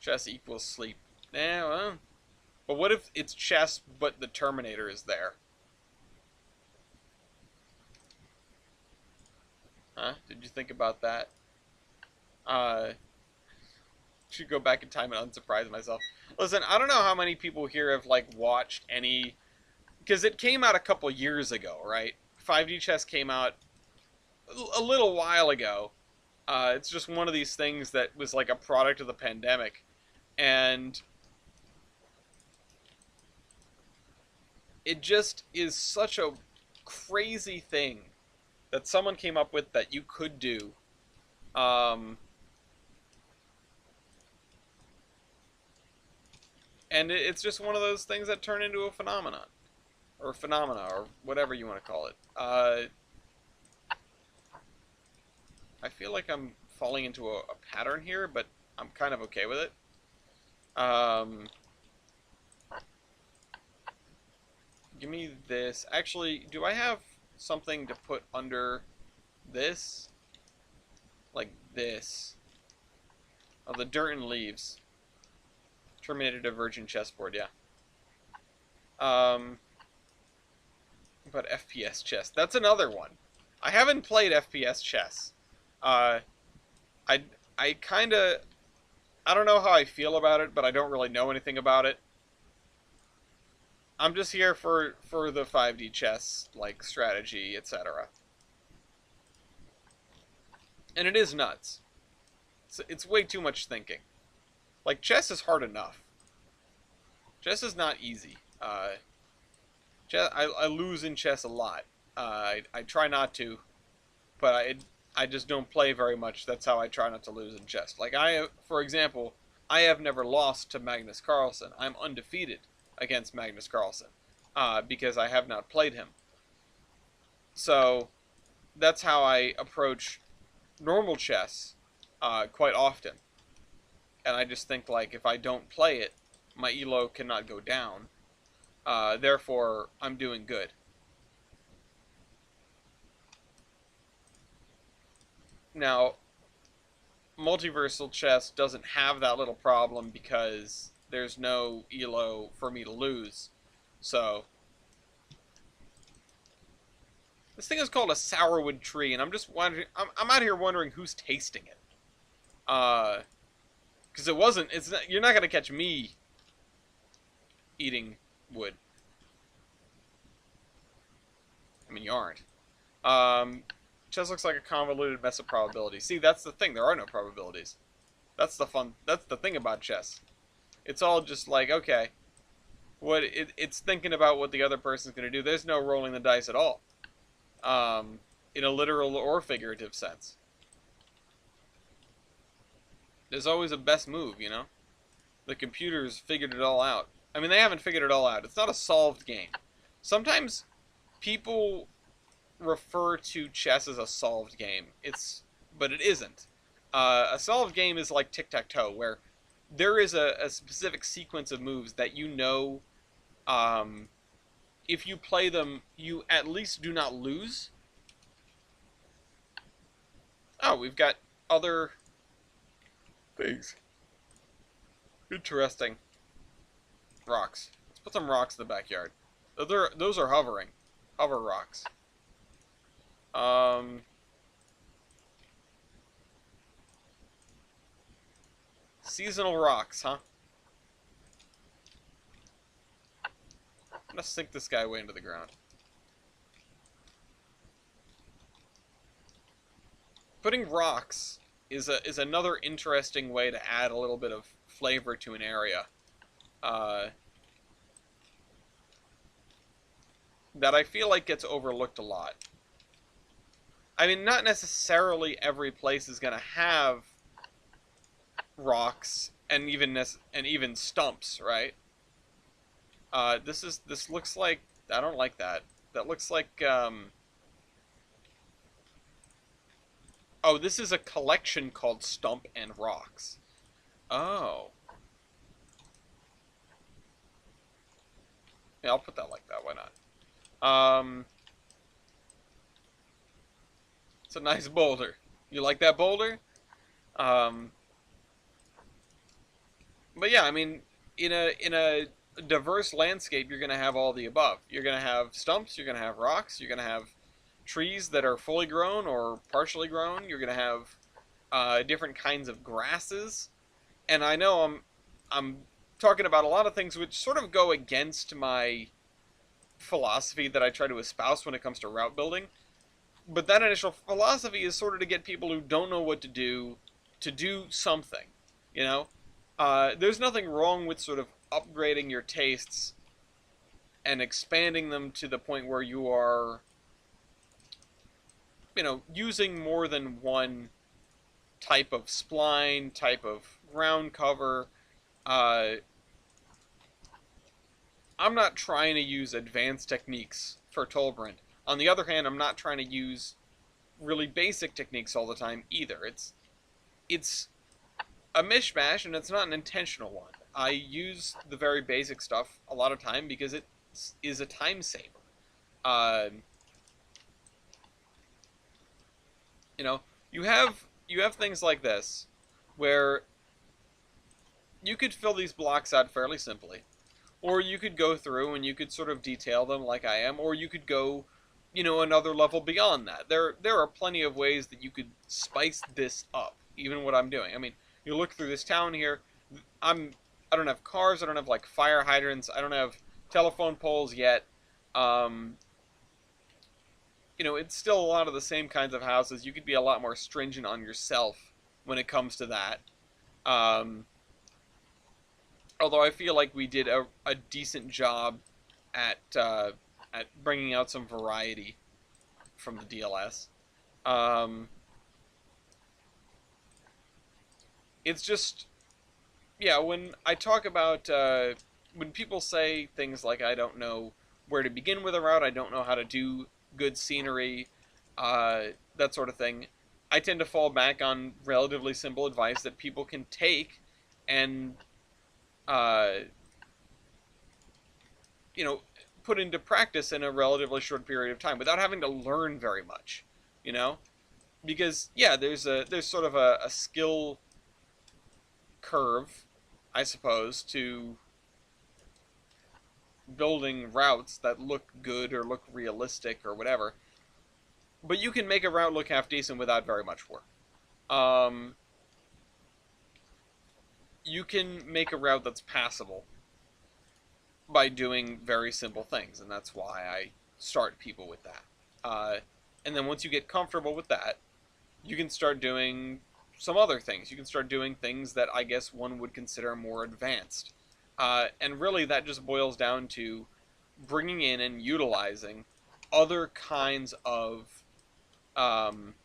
Chess equals sleep. Well... But what if it's chess, but the Terminator is there? Huh? Did you think about that? Should go back in time and unsurprise myself. Listen, I don't know how many people here have, like, watched any... Because it came out a couple years ago, right? 5D chess came out a little while ago. It's just one of these things that was, like, a product of the pandemic. And... it just is such a crazy thing that someone came up with that you could do. And it's just one of those things that turn into a phenomenon. Or phenomena, or whatever you want to call it. I feel like I'm falling into a pattern here, but I'm kind of okay with it. Give me this. Actually, do I have something to put under this? Like this. Oh, the dirt and leaves. Terminated a virgin chessboard, yeah. But FPS chess. That's another one. I haven't played FPS chess. I kinda... I don't know how I feel about it, but I don't really know anything about it. I'm just here for the 5D chess, like, strategy, etc. And it is nuts. It's way too much thinking. Like, chess is hard enough. Chess is not easy. I lose in chess a lot. I try not to, but I just don't play very much. That's how I try not to lose in chess. Like, for example, I have never lost to Magnus Carlsen. I'm undefeated against Magnus Carlsen, because I have not played him. So, that's how I approach normal chess quite often. And I just think, like, if I don't play it, my elo cannot go down. Therefore, I'm doing good. Now, multiversal chess doesn't have that little problem because there's no elo for me to lose. So, this thing is called a sourwood tree, and I'm just wondering. I'm out here wondering who's tasting it. Because it wasn't. It's not, you're not gonna catch me eating wood. I mean, you aren't. Chess looks like a convoluted mess of probabilities. See, that's the thing. There are no probabilities. That's the fun. That's the thing about chess. It's all just like, okay, it's thinking about what the other person's gonna do. There's no rolling the dice at all, in a literal or figurative sense. There's always a best move, you know. The computers figured it all out. I mean, they haven't figured it all out. It's not a solved game. Sometimes people refer to chess as a solved game. But it isn't. A solved game is like tic-tac-toe, where there is a specific sequence of moves that you know, if you play them, you at least do not lose. Oh, we've got other things. Interesting. Rocks. Let's put some rocks in the backyard. Those are hovering. Hover rocks. Seasonal rocks, huh? I'm gonna sink this guy way into the ground. Putting rocks is another interesting way to add a little bit of flavor to an area. That I feel like gets overlooked a lot. I mean, not necessarily every place is gonna have rocks and even stumps, right? This looks like, I don't like that. That looks like oh, this is a collection called Stump and Rocks. Oh. Yeah, I'll put that like that. Why not? It's a nice boulder. You like that boulder? But yeah, I mean, in a diverse landscape, you're gonna have all the above. You're gonna have stumps. You're gonna have rocks. You're gonna have trees that are fully grown or partially grown. You're gonna have different kinds of grasses. And I know I'm talking about a lot of things which sort of go against my philosophy that I try to espouse when it comes to route building. But that initial philosophy is sort of to get people who don't know what to do something, you know? There's nothing wrong with sort of upgrading your tastes and expanding them to the point where you are, you know, using more than one type of spline, type of ground cover. I'm not trying to use advanced techniques for Tolbrand. On the other hand, I'm not trying to use really basic techniques all the time either. It's a mishmash, and it's not an intentional one. I use the very basic stuff a lot of time because it is a time saver. You know, you have things like this where you could fill these blocks out fairly simply, or you could go through and you could sort of detail them like I am, or you could go, you know, another level beyond that. There are plenty of ways that you could spice this up, even what I'm doing. I mean, you look through this town here, I don't have cars, I don't have like fire hydrants, I don't have telephone poles yet. You know, it's still a lot of the same kinds of houses. You could be a lot more stringent on yourself when it comes to that. Although I feel like we did a decent job at bringing out some variety from the DLS. It's just, yeah, when I talk about, when people say things like, I don't know where to begin with a route, I don't know how to do good scenery, that sort of thing, I tend to fall back on relatively simple advice that people can take and you know, put into practice in a relatively short period of time without having to learn very much, you know? Because yeah, there's sort of a skill curve, I suppose, to building routes that look good or look realistic or whatever. But you can make a route look half decent without very much work. Um, you can make a route that's passable by doing very simple things, and that's why I start people with that. Uh, and then once you get comfortable with that, you can start doing some other things. You can start doing things that I guess one would consider more advanced. And really, that just boils down to bringing in and utilizing other kinds of um,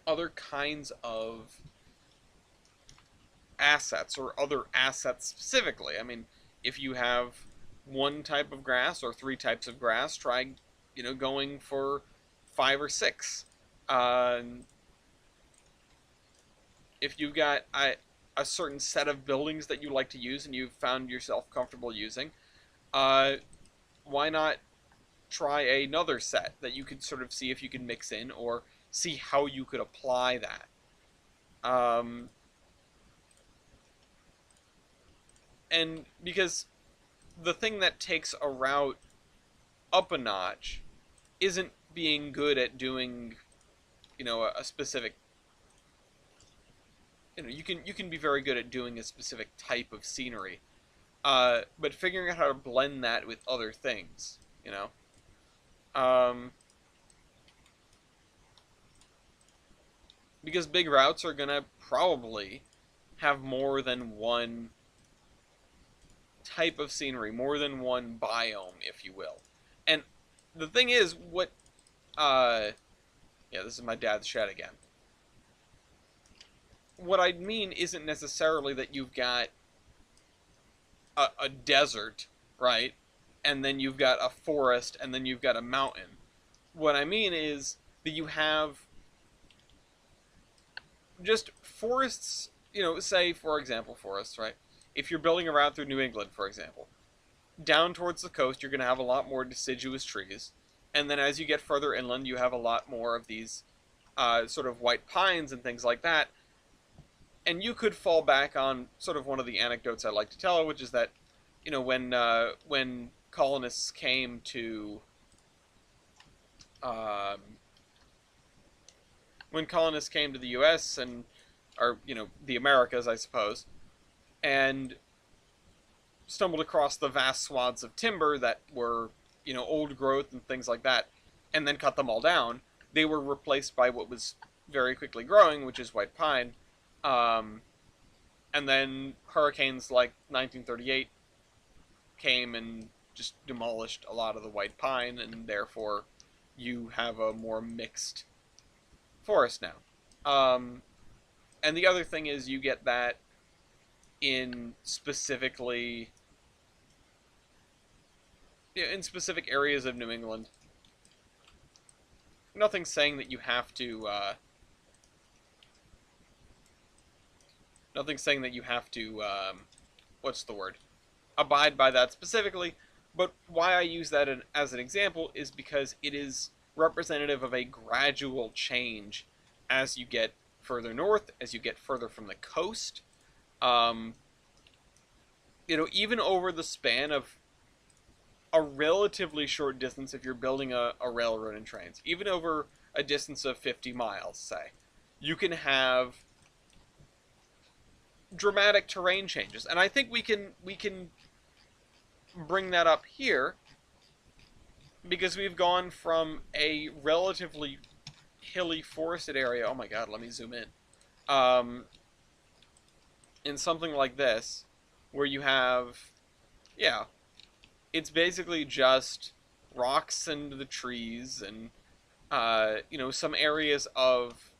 other kinds of assets or other assets specifically. I mean, if you have one type of grass or three types of grass, try going for five or six. Uh, if you've got a certain set of buildings that you like to use and you've found yourself comfortable using, uh, why not try another set that you could sort of see if you can mix in or see how you could apply that. Um, and because the thing that takes a route up a notch isn't being good at doing, a specific. You can be very good at doing a specific type of scenery, but figuring out how to blend that with other things, um, because big routes are gonna probably have more than one type of scenery, more than one biome, if you will. And the thing is, yeah, this is my dad's shed again. What I mean isn't necessarily that you've got a desert, right? And then you've got a forest, and then you've got a mountain. What I mean is that you have just forests, say, for example, forests, right? If you're building a route through New England, for example, down towards the coast, you're going to have a lot more deciduous trees. And then as you get further inland, you have a lot more of these sort of white pines and things like that. And you could fall back on sort of one of the anecdotes I like to tell, which is that, when colonists came to um, the U.S. and, or the Americas, I suppose, and stumbled across the vast swaths of timber that were, old growth and things like that, and then cut them all down, they were replaced by what was very quickly growing, which is white pine. Um, and then hurricanes like 1938 came and just demolished a lot of the white pine, and therefore you have a more mixed forest now. And the other thing is you get that in specifically in specific areas of New England. Nothing saying that you have to. Nothing saying that you have to. What's the word? Abide by that specifically. But why I use that as an example is because it is representative of a gradual change as you get further north, as you get further from the coast. Um, even over the span of a relatively short distance, if you're building a railroad and trains, even over a distance of 50 miles, say, you can have dramatic terrain changes. And I think we can bring that up here because we've gone from a relatively hilly forested area. Oh my god, let me zoom in. In something like this, where you have, yeah, it's basically just rocks and the trees and, some areas of,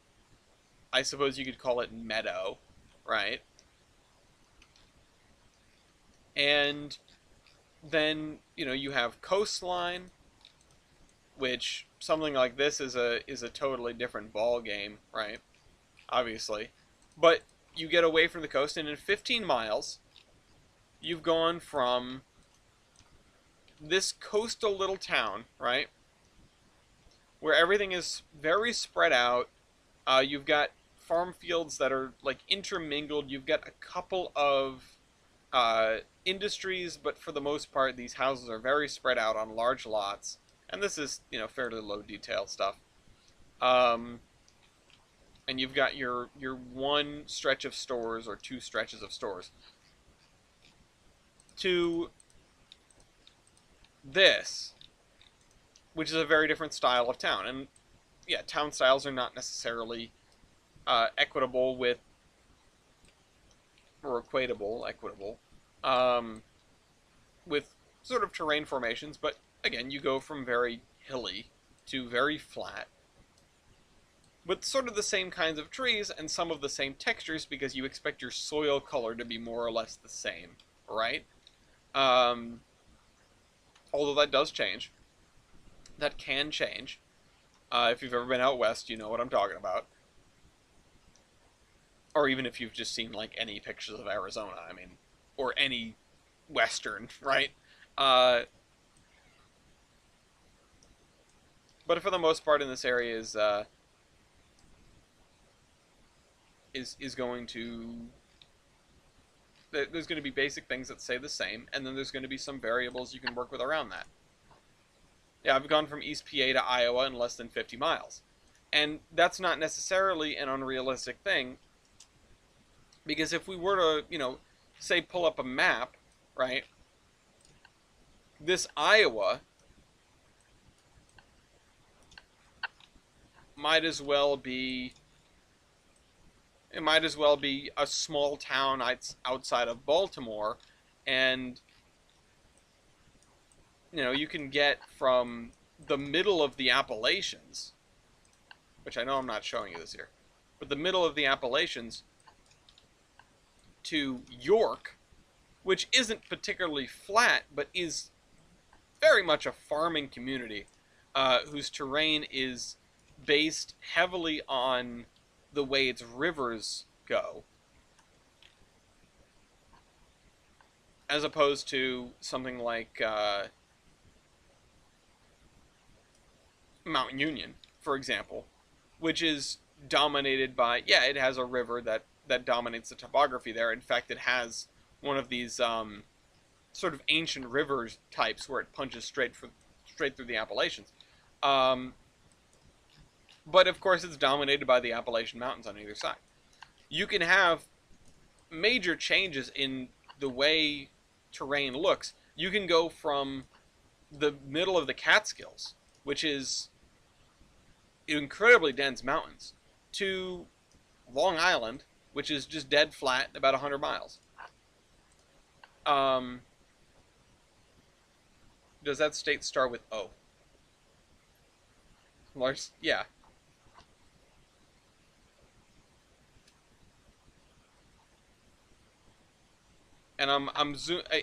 I suppose you could call it meadow, right? And then, you have coastline, which something like this is a totally different ball game, right? Obviously. But you get away from the coast, and in 15 miles, you've gone from this coastal little town, right, where everything is very spread out. You've got farm fields that are like intermingled. You've got a couple of industries, but for the most part, these houses are very spread out on large lots. And this is, fairly low detail stuff. Um, and you've got your one stretch of stores or two stretches of stores. To this, which is a very different style of town. And yeah, town styles are not necessarily equitable with, or equitable, um, with sort of terrain formations. But again, you go from very hilly to very flat, with sort of the same kinds of trees and some of the same textures because you expect your soil color to be more or less the same, right? Um, Although that does change. That can change. If you've ever been out west, you know what I'm talking about. Or even if you've just seen like any pictures of Arizona, I mean, or any western, right? Uh, but for the most part, in this area is going to, there's going to be basic things that stay the same, and then there's going to be some variables you can work with around that. Yeah, I've gone from East PA to Iowa in less than 50 miles. And that's not necessarily an unrealistic thing, because if we were to, say pull up a map, right? This Iowa might as well be a small town outside of Baltimore, and you can get from the middle of the Appalachians, which I know I'm not showing you this here, but the middle of the Appalachians to York, which isn't particularly flat, but is very much a farming community, whose terrain is based heavily on the way its rivers go, as opposed to something like Mount Union, for example, which is dominated by, yeah, it has a river that dominates the topography there. In fact, it has one of these sort of ancient rivers types where it punches straight through the Appalachians. But of course, it's dominated by the Appalachian Mountains on either side. You can have major changes in the way terrain looks. You can go from the middle of the Catskills, which is incredibly dense mountains, to Long Island, which is just dead flat, about 100 miles. Does that state start with O? Large, yeah. And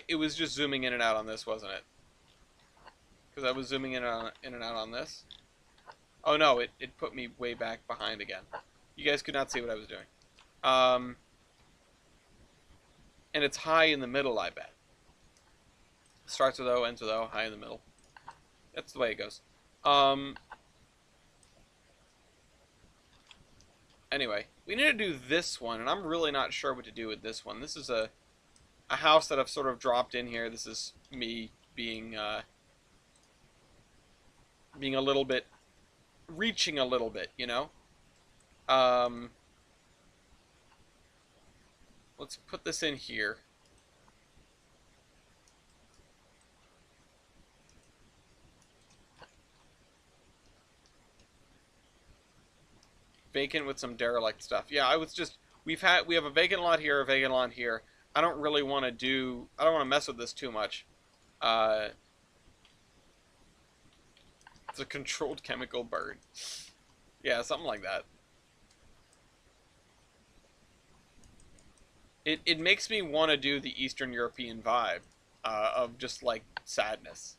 it was just zooming in and out on this, wasn't it? Because I was zooming in and out on this. Oh no, it put me way back behind again. You guys could not see what I was doing. And it's high in the middle, I bet. Starts with O, ends with O, high in the middle. That's the way it goes. Anyway, we need to do this one, and I'm really not sure what to do with this one. This is a house that I've sort of dropped in here. This is me being a little bit, reaching a little bit, Let's put this in here. Vacant with some derelict stuff. Yeah, I was just, we have a vacant lot here, a vacant lot here. I don't really want to I don't want to mess with this too much. It's a controlled chemical burn. Yeah, something like that. It makes me want to do the Eastern European vibe, of just like sadness,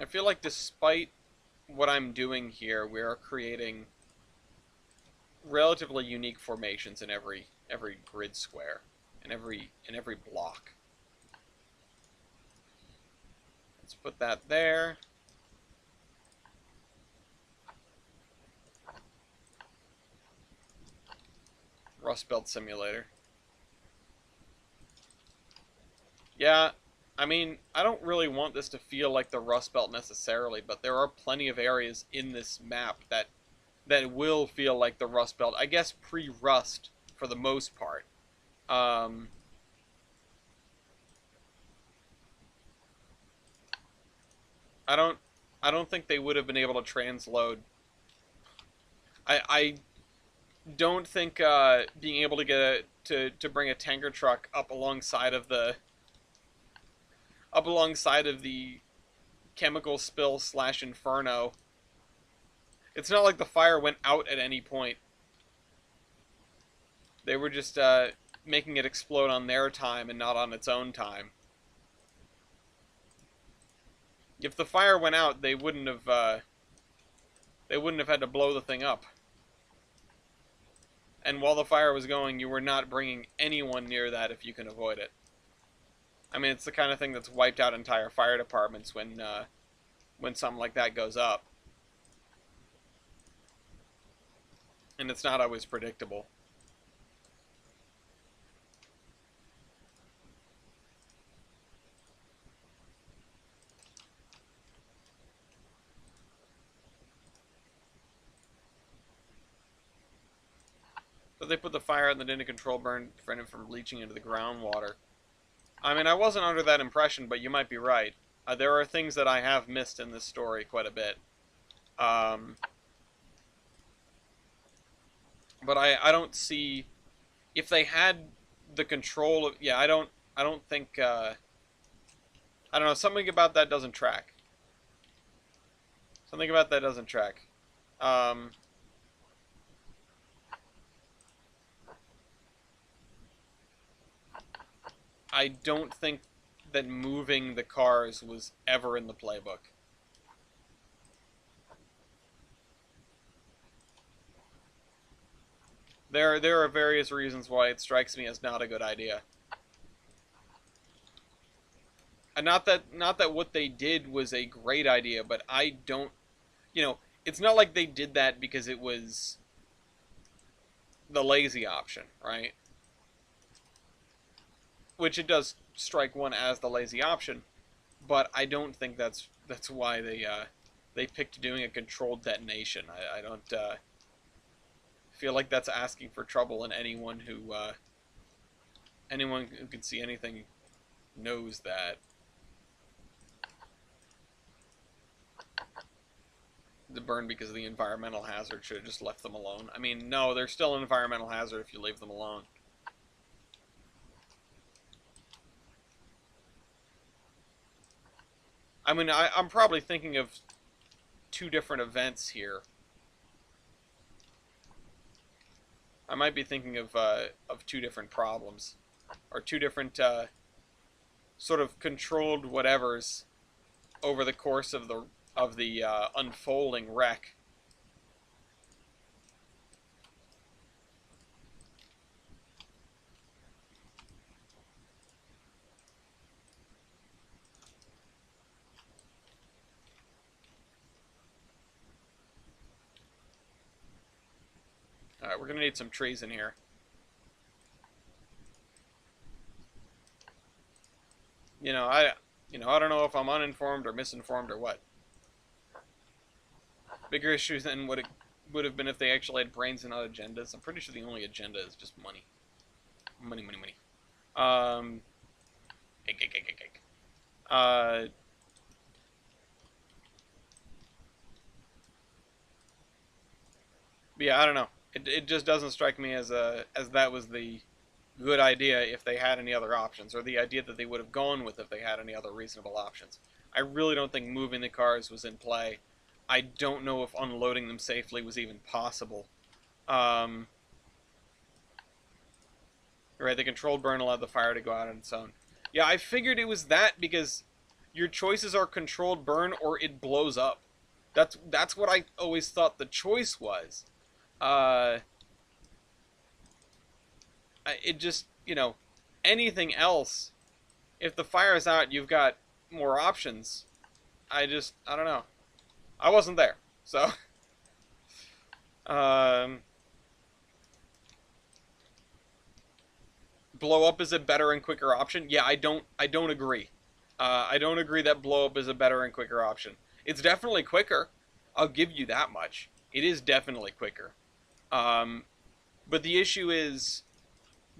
feel like despite what I'm doing here, we are creating relatively unique formations in every grid square, in every block. Let's put that there. Rust Belt Simulator. Yeah, I mean, I don't really want this to feel like the Rust Belt necessarily, but there are plenty of areas in this map that will feel like the Rust Belt. I guess pre-Rust for the most part. Um, I don't I don't think they would have been able to transload. I don't think being able to to bring a tanker truck up alongside of the chemical spill slash inferno. It's not like the fire went out at any point. They were just making it explode on their time and not on its own time. If the fire went out, they wouldn't have had to blow the thing up. And while the fire was going, you were not bringing anyone near that if you can avoid it. I mean, it's the kind of thing that's wiped out entire fire departments when something like that goes up. And it's not always predictable. But they put the fire and the didn't control burn to prevent it from leaching into the groundwater. I mean, I wasn't under that impression, but you might be right. There are things that I have missed in this story quite a bit. But I don't see if they had the control of, yeah, I don't think I don't know, something about that doesn't track. Something about that doesn't track. I don't think that moving the cars was ever in the playbook. There are various reasons why it strikes me as not a good idea. And not that what they did was a great idea, but I don't, it's not like they did that because it was the lazy option, right? Which it does strike one as the lazy option, but I don't think that's why they picked doing a controlled detonation. I don't feel like that's asking for trouble, and anyone who can see anything knows that. The burn because of the environmental hazard should have just left them alone. I mean, no, they're still an environmental hazard if you leave them alone. I mean, I'm probably thinking of two different events here. I might be thinking of two different problems, or two different sort of controlled whatevers over the course of the unfolding wreck. Alright, we're gonna need some trees in here. I don't know if I'm uninformed or misinformed or what. Bigger issues than what it would have been if they actually had brains and not agendas. I'm pretty sure the only agenda is just money. Money, money, money. Uh, but yeah, I don't know. It just doesn't strike me as that was the good idea if they had any other options, or the idea that they would have gone with if they had any other reasonable options. I really don't think moving the cars was in play. I don't know if unloading them safely was even possible. Right, the controlled burn allowed the fire to go out on its own. Yeah, I figured it was that because your choices are controlled burn or it blows up. That's what I always thought the choice was. Uh, it just, anything else, if the fire's out, you've got more options. I don't know. I wasn't there, so. um, blow up is a better and quicker option. Yeah, I don't agree. I don't agree that blow up is a better and quicker option. It's definitely quicker. I'll give you that much. It is definitely quicker. Um, but the issue is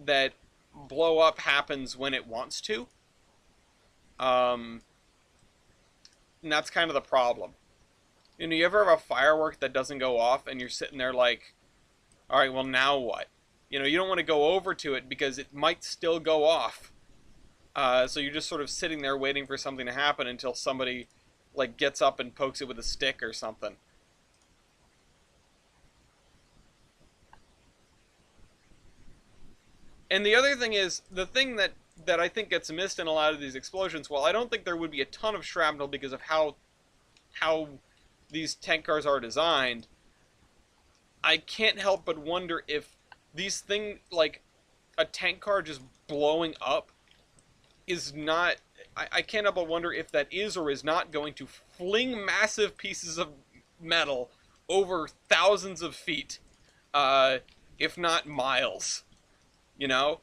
that blow up happens when it wants to. Um, and that's kind of the problem. You ever have a firework that doesn't go off and you're sitting there like, all right, well, now what? You don't want to go over to it because it might still go off. So you're just sort of sitting there waiting for something to happen until somebody like gets up and pokes it with a stick or something. And the other thing is, the thing that I think gets missed in a lot of these explosions, while I don't think there would be a ton of shrapnel because of how these tank cars are designed, I can't help but wonder if these things, like a tank car just blowing up, is not. I can't help but wonder if that is or is not going to fling massive pieces of metal over thousands of feet, if not miles. You know?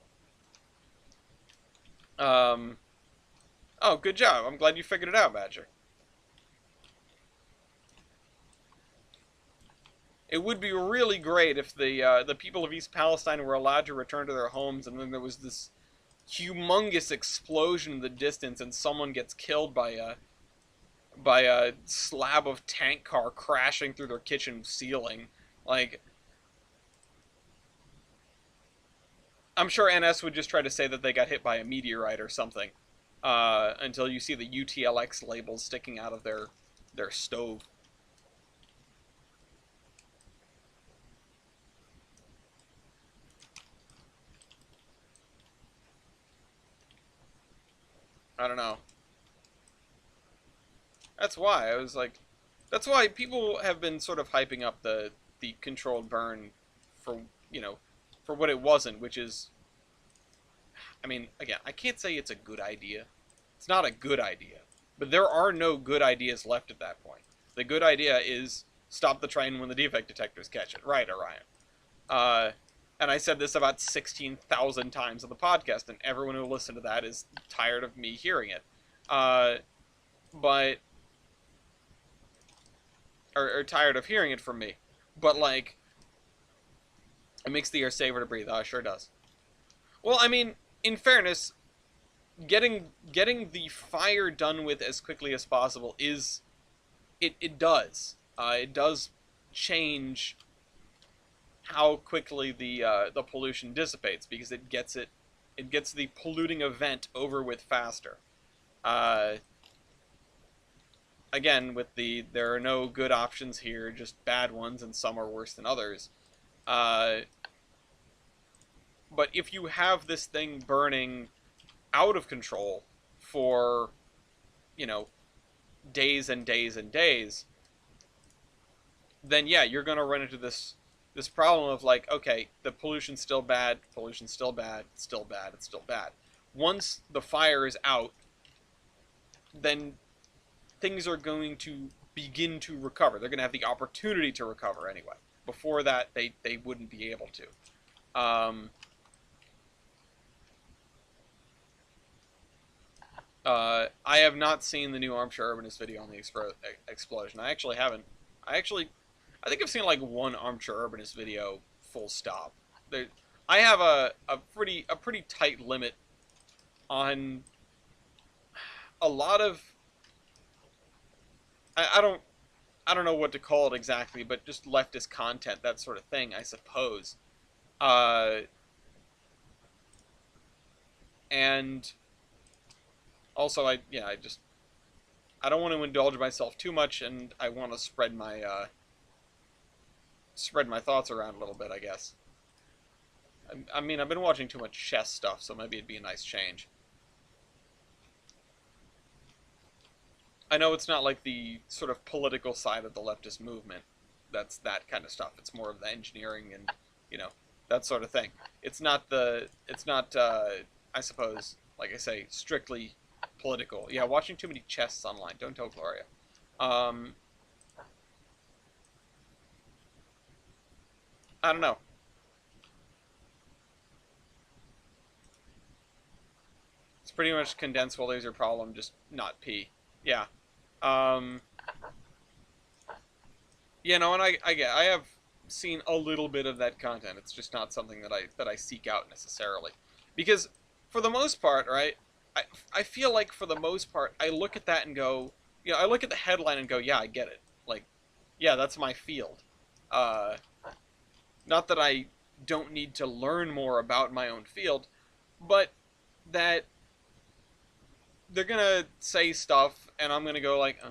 Oh, good job. I'm glad you figured it out, Badger. It would be really great if the people of East Palestine were allowed to return to their homes, and then there was this humongous explosion in the distance, and someone gets killed by a slab of tank car crashing through their kitchen ceiling. Like, I'm sure NS would just try to say that they got hit by a meteorite or something, until you see the UTLX labels sticking out of their stove. I don't know. That's why I was like, that's why people have been sort of hyping up the controlled burn for for what it wasn't, which is, I mean, again, I can't say it's a good idea. It's not a good idea, but there are no good ideas left at that point. The good idea is stop the train when the defect detectors catch it, right, Orion? Uh, and I said this about 16,000 times on the podcast, and everyone who listened to that is tired of me hearing it. Uh, but or tired of hearing it from me. But like, it makes the air safer to breathe. Oh, it sure does. Well, I mean, in fairness, getting the fire done with as quickly as possible is it does. It does change how quickly the pollution dissipates because it gets the polluting event over with faster. Uh, Again, with there are no good options here, just bad ones, and some are worse than others. Uh, but if you have this thing burning out of control for, you know, days and days and days, then yeah, you're gonna run into this problem of like, okay, the pollution's still bad, pollution's still bad, it's still bad, it's still bad. Once the fire is out, then things are going to begin to recover. They're going to have the opportunity to recover anyway. Before that, they wouldn't be able to. I have not seen the new Armchair Urbanist video on the explosion. I actually haven't. I think I've seen like one Armchair Urbanist video full stop. I have a pretty tight limit on a lot of. I don't know what to call it exactly, but just leftist content, that sort of thing, I suppose. Uh, and also, I don't want to indulge myself too much, and I want to spread my thoughts around a little bit, I guess. I mean, I've been watching too much chess stuff, so maybe it'd be a nice change. I know it's not like the sort of political side of the leftist movement. That's that kind of stuff. It's more of the engineering and, you know, that sort of thing. It's not the. It's not. I suppose, like I say, strictly political. Yeah, watching too many chests online. Don't tell Gloria. Um, I don't know. It's pretty much condensed. Well, there's your problem. Just not P. Yeah. Um, and I have seen a little bit of that content. It's just not something that I seek out necessarily, because for the most part, right? I feel like for the most part, I look at that and go, I look at the headline and go, yeah, I get it. Like, yeah, that's my field. Uh, Not that I don't need to learn more about my own field, but that they're gonna say stuff and I'm gonna go like,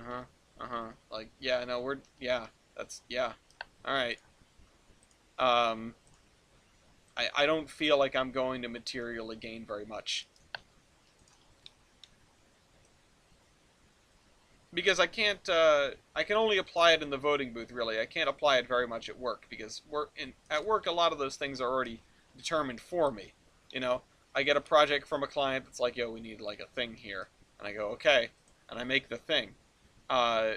like, yeah, no, yeah, that's, yeah, all right. Um, I don't feel like I'm going to materially gain very much because I can only apply it in the voting booth. Really, I can't apply it very much at work because at work a lot of those things are already determined for me. You know, I get a project from a client that's like, yo, we need like a thing here, and I go, okay, and I make the thing. Uh,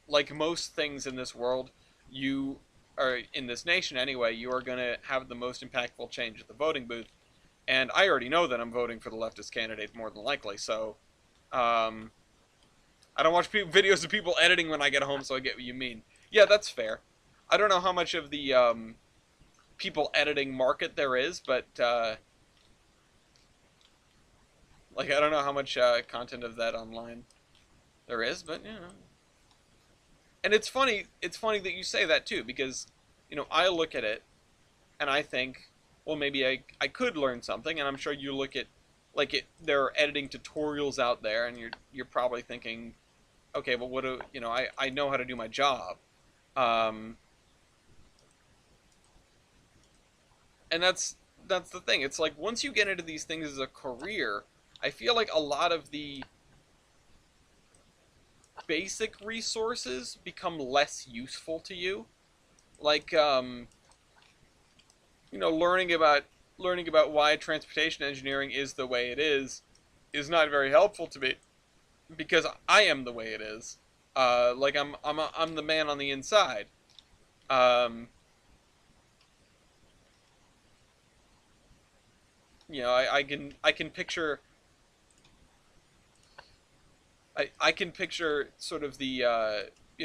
like most things in this world, you are in this nation anyway. You are going to have the most impactful change at the voting booth, and I already know that I'm voting for the leftist candidate more than likely. So, um, I don't watch videos of people editing when I get home, so I get what you mean. Yeah, that's fair. I don't know how much of the people editing market there is, but like I don't know how much content of that online there is, but and it's funny. It's funny that you say that too, because I look at it and I think, well, maybe I could learn something, and I'm sure you look at like there are editing tutorials out there, and you're probably thinking, okay, but what do I know how to do my job, um, and that's the thing. It's like once you get into these things as a career, I feel like a lot of the basic resources become less useful to you. Like learning about why transportation engineering is the way it is not very helpful to me because I am the way it is. Like I'm the man on the inside. Um, I can picture I can picture sort of the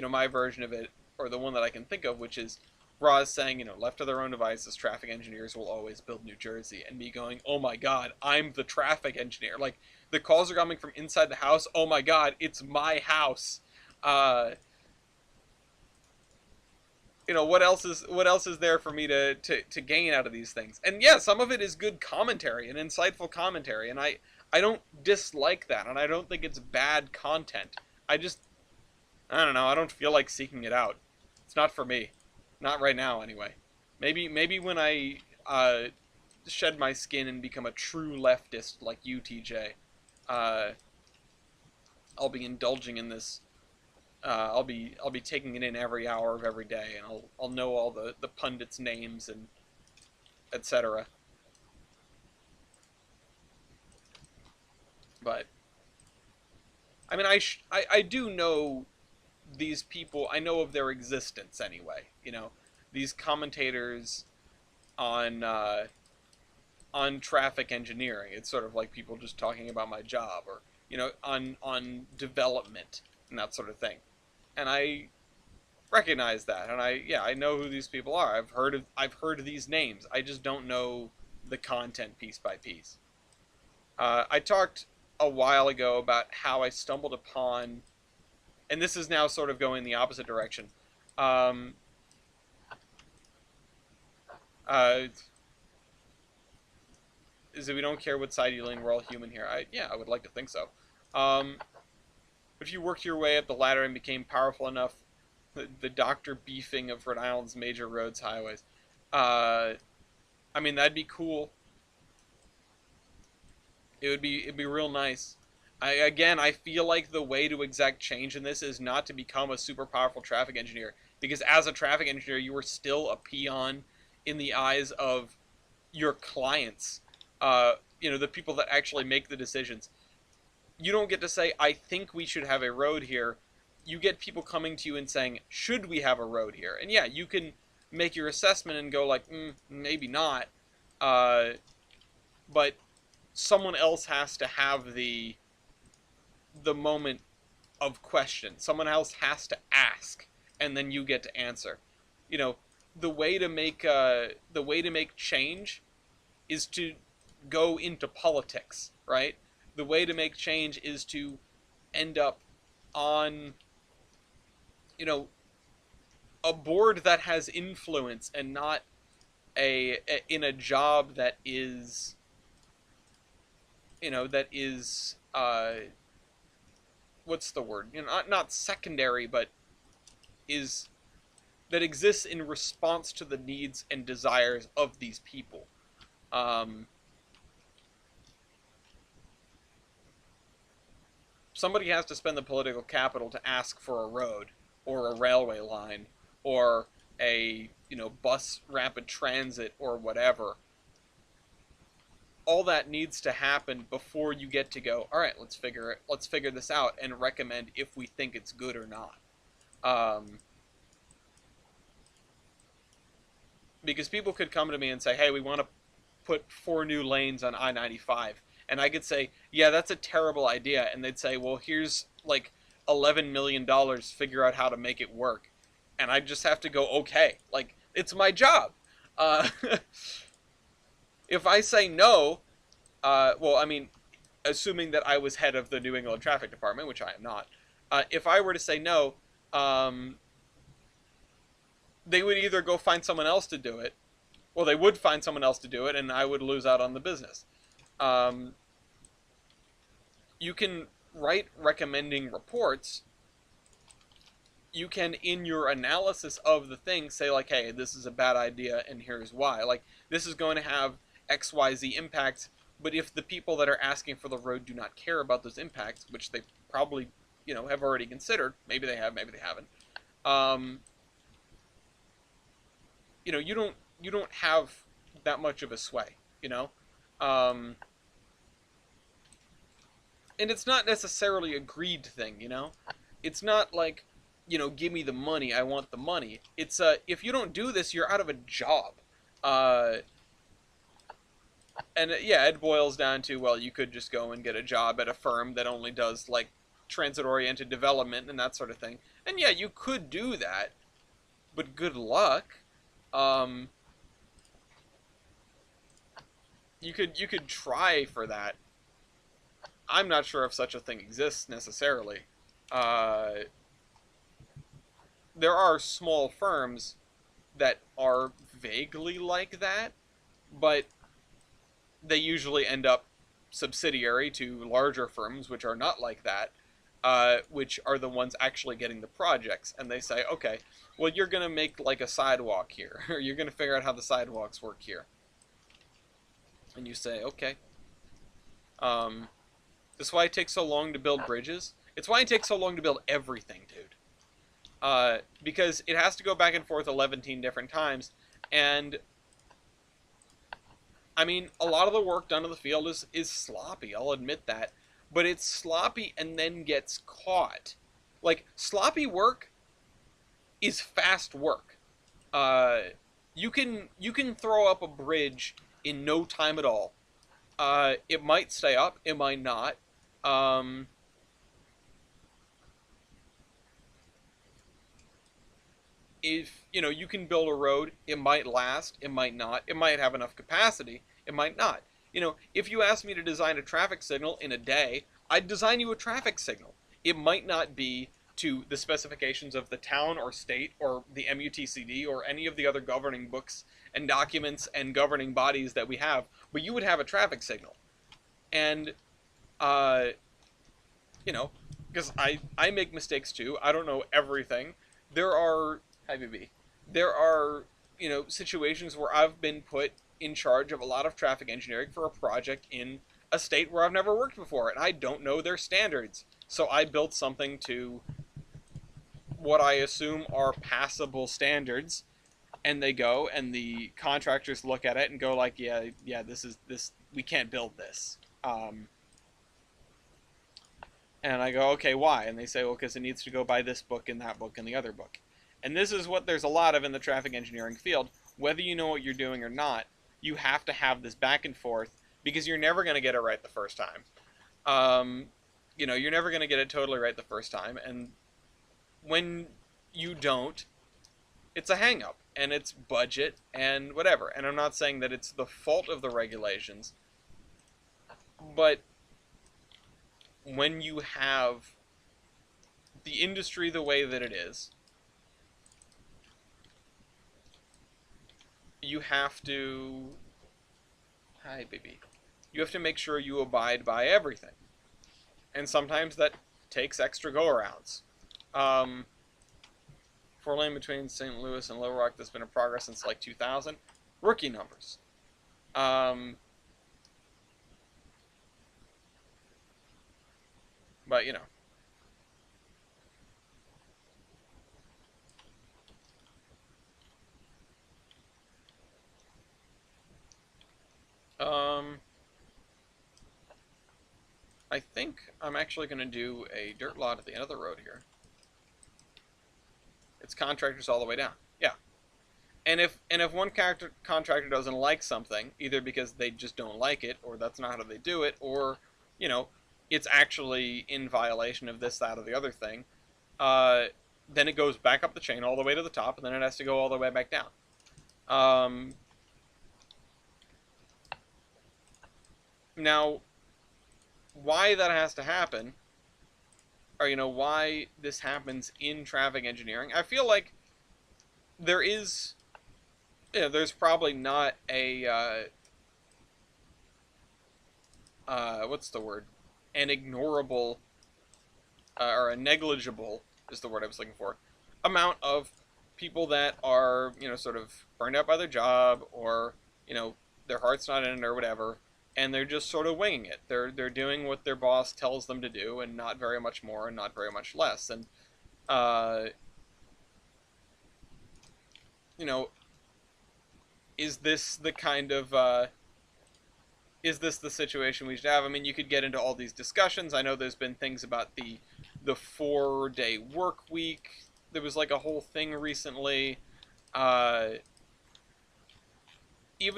my version of it, or the one that I can think of, which is Roz saying, left to their own devices, traffic engineers will always build New Jersey, and me going, oh my god, I'm the traffic engineer. Like the calls are coming from inside the house. Oh my god, it's my house. Uh, what else is there for me to gain out of these things? And yeah, some of it is good commentary and insightful commentary, and I don't dislike that, and I don't think it's bad content. I don't know. I don't feel like seeking it out. It's not for me. Not right now, anyway. Maybe when I shed my skin and become a true leftist like you, TJ, uh, I'll be indulging in this. I'll be taking it in every hour of every day, and I'll know all the pundits' names and etc. But I mean, I do know these people. I know of their existence anyway. These commentators on traffic engineering. It's sort of like people just talking about my job, or on development and that sort of thing. And I recognize that, and I know who these people are. I've heard of these names. I just don't know the content piece by piece. I talked a while ago about how I stumbled upon, and this is now sort of going the opposite direction. Um, uh, is that we don't care what side you lean. We're all human here. I would like to think so. Um, if you worked your way up the ladder and became powerful enough, the Doctor beefing of Rhode Island's major roads, highways. Uh, I mean, that'd be cool. It'd be real nice. I feel like the way to exact change in this is not to become a super powerful traffic engineer, because as a traffic engineer, you are still a peon in the eyes of your clients. The people that actually make the decisions. You don't get to say, I think we should have a road here. You get people coming to you and saying, should we have a road here? And yeah, you can make your assessment and go like, maybe not. Uh, but someone else has to have the moment of question. Someone else has to ask, and then you get to answer. You know, the way to make change is to go into politics, right? The way to make change is to end up on, you know, a board that has influence and not in a job that is, what's the word? Not secondary, but is that exists in response to the needs and desires of these people. Um, Somebody has to spend the political capital to ask for a road or a railway line or a bus rapid transit or whatever. All that needs to happen before you get to go, all right, let's figure this out and recommend if we think it's good or not. Because people could come to me and say, hey, we want to put 4 new lanes on I-95. And I could say, yeah, that's a terrible idea. And they'd say, well, here's like $11 million, figure out how to make it work. And I just have to go, okay, like, it's my job. Uh, if I say no, well, I mean, assuming that I was head of the New England Traffic Department, which I am not, if I were to say no, they would either go find someone else to do it, well, they would find someone else to do it, and I would lose out on the business. You can write recommending reports. You can, in your analysis of the thing, say like, hey, this is a bad idea, and here's why. Like, this is going to have XYZ impacts, but if the people that are asking for the road do not care about those impacts, which they probably, have already considered, maybe they have, maybe they haven't, you don't have that much of a sway, and it's not necessarily a greed thing, it's not like, give me the money, I want the money. It's if you don't do this, you're out of a job. And yeah, it boils down to, well, you could just go and get a job at a firm that only does like transit-oriented development and that sort of thing. And yeah, you could do that, but good luck. You could try for that. I'm not sure if such a thing exists necessarily. There are small firms that are vaguely like that, but they usually end up subsidiary to larger firms which are not like that, which are the ones actually getting the projects. And they say, okay, well, you're going to make like a sidewalk here, or you're going to figure out how the sidewalks work here. And you say, okay. That's why it takes so long to build bridges. It's why it takes so long to build everything, dude. Because it has to go back and forth 11 different times. And, I mean, a lot of the work done in the field is sloppy, I'll admit that. But it's sloppy and then gets caught. Like, sloppy work is fast work. You can throw up a bridge in no time at all. It might stay up, it might not. If, you can build a road, it might last, it might not. It might have enough capacity, it might not. If you asked me to design a traffic signal in a day, I'd design you a traffic signal. It might not be to the specifications of the town or state or the MUTCD or any of the other governing books and documents and governing bodies that we have, but you would have a traffic signal. And, because I make mistakes too. I don't know everything. There are, hi baby, there are, situations where I've been put in charge of a lot of traffic engineering for a project in a state where I've never worked before, and I don't know their standards. So I built something to what I assume are passable standards, and they go, and the contractors look at it and go like, yeah, this we can't build this. And I go, okay, why? And they say, well, because it needs to go by this book and that book and the other book. And this is what there's a lot of in the traffic engineering field. Whether you know what you're doing or not, you have to have this back and forth because you're never going to get it right the first time. You're never going to get it totally right the first time. And when you don't, it's a hang up and it's budget and whatever. And I'm not saying that it's the fault of the regulations, but when you have the industry the way that it is, you have to, hi baby, you have to make sure you abide by everything. And sometimes that takes extra go-arounds. 4-lane between St. Louis and Little Rock that's been in progress since like 2000. Rookie numbers. But, you know. I think I'm actually going to do a dirt lot at the end of the road here. It's contractors all the way down. Yeah. And if one contractor doesn't like something, either because they just don't like it, or that's not how they do it, or, it's actually in violation of this, that, or the other thing, then it goes back up the chain all the way to the top, and then it has to go all the way back down. Now, why that has to happen, or why this happens in traffic engineering, I feel like there's probably not a what's the word, an ignorable or a negligible is the word I was looking for, amount of people that are sort of burned out by their job, or their heart's not in it or whatever, and they're just sort of winging it. They're doing what their boss tells them to do, and not very much more, and not very much less. And is this the kind of is this the situation we should have? I mean, you could get into all these discussions. I know there's been things about the 4-day work week. There was like a whole thing recently. Even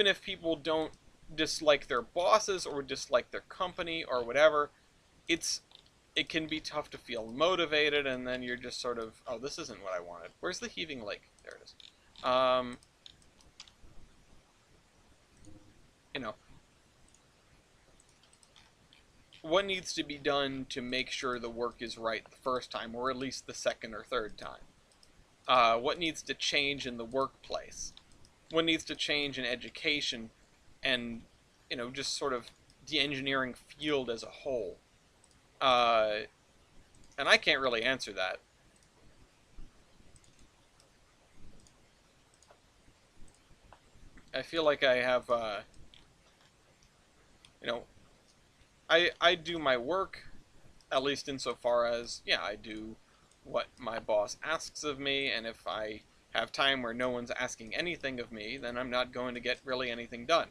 if people don't dislike their bosses or dislike their company or whatever, it can be tough to feel motivated, and then you're just sort of, oh, this isn't what I wanted. Where's the heaving lake? There it is. What needs to be done to make sure the work is right the first time, or at least the second or third time? What needs to change in the workplace? What needs to change in education, and just sort of the engineering field as a whole? And I can't really answer that. I feel like I have I do my work, at least insofar as, yeah, I do what my boss asks of me, and if I have time where no one's asking anything of me, then I'm not going to get really anything done.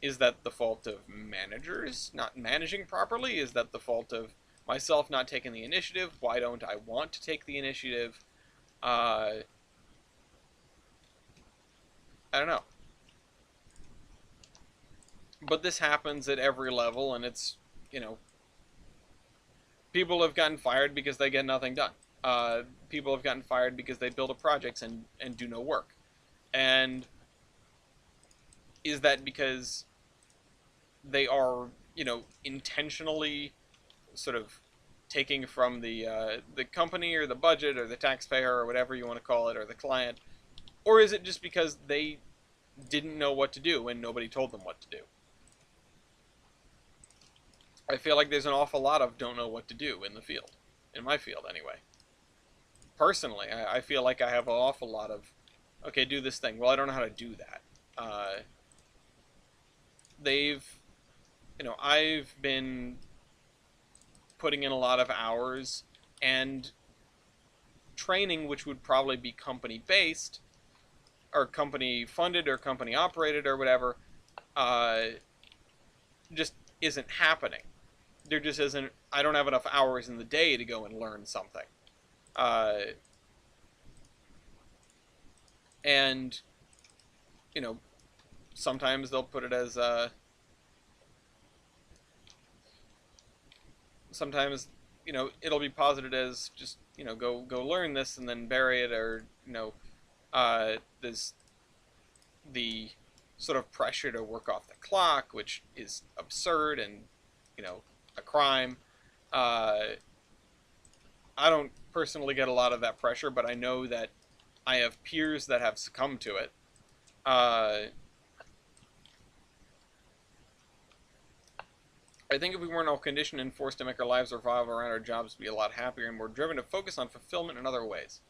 Is that the fault of managers not managing properly? Is that the fault of myself not taking the initiative? Why don't I want to take the initiative? I don't know. But this happens at every level, and it's, people have gotten fired because they get nothing done. People have gotten fired because they build up projects and do no work. And is that because they are, intentionally sort of taking from the company or the budget or the taxpayer or whatever you want to call it, or the client? Or is it just because they didn't know what to do and nobody told them what to do? I feel like there's an awful lot of don't know what to do in the field. In my field, anyway. Personally, I feel like I have an awful lot of, okay, do this thing. Well, I don't know how to do that. They've I've been putting in a lot of hours and training, which would probably be company based or company funded or company operated or whatever, uh, just isn't happening. There just isn't. I don't have enough hours in the day to go and learn something. Uh, and you know, sometimes they'll put it as sometimes it'll be posited as just go learn this and then bury it, or there's the sort of pressure to work off the clock, which is absurd and a crime. uh, I don't personally get a lot of that pressure, but I know that I have peers that have succumbed to it. uh, I think if we weren't all conditioned and forced to make our lives revolve around our jobs, we'd be a lot happier and more driven to focus on fulfillment in other ways.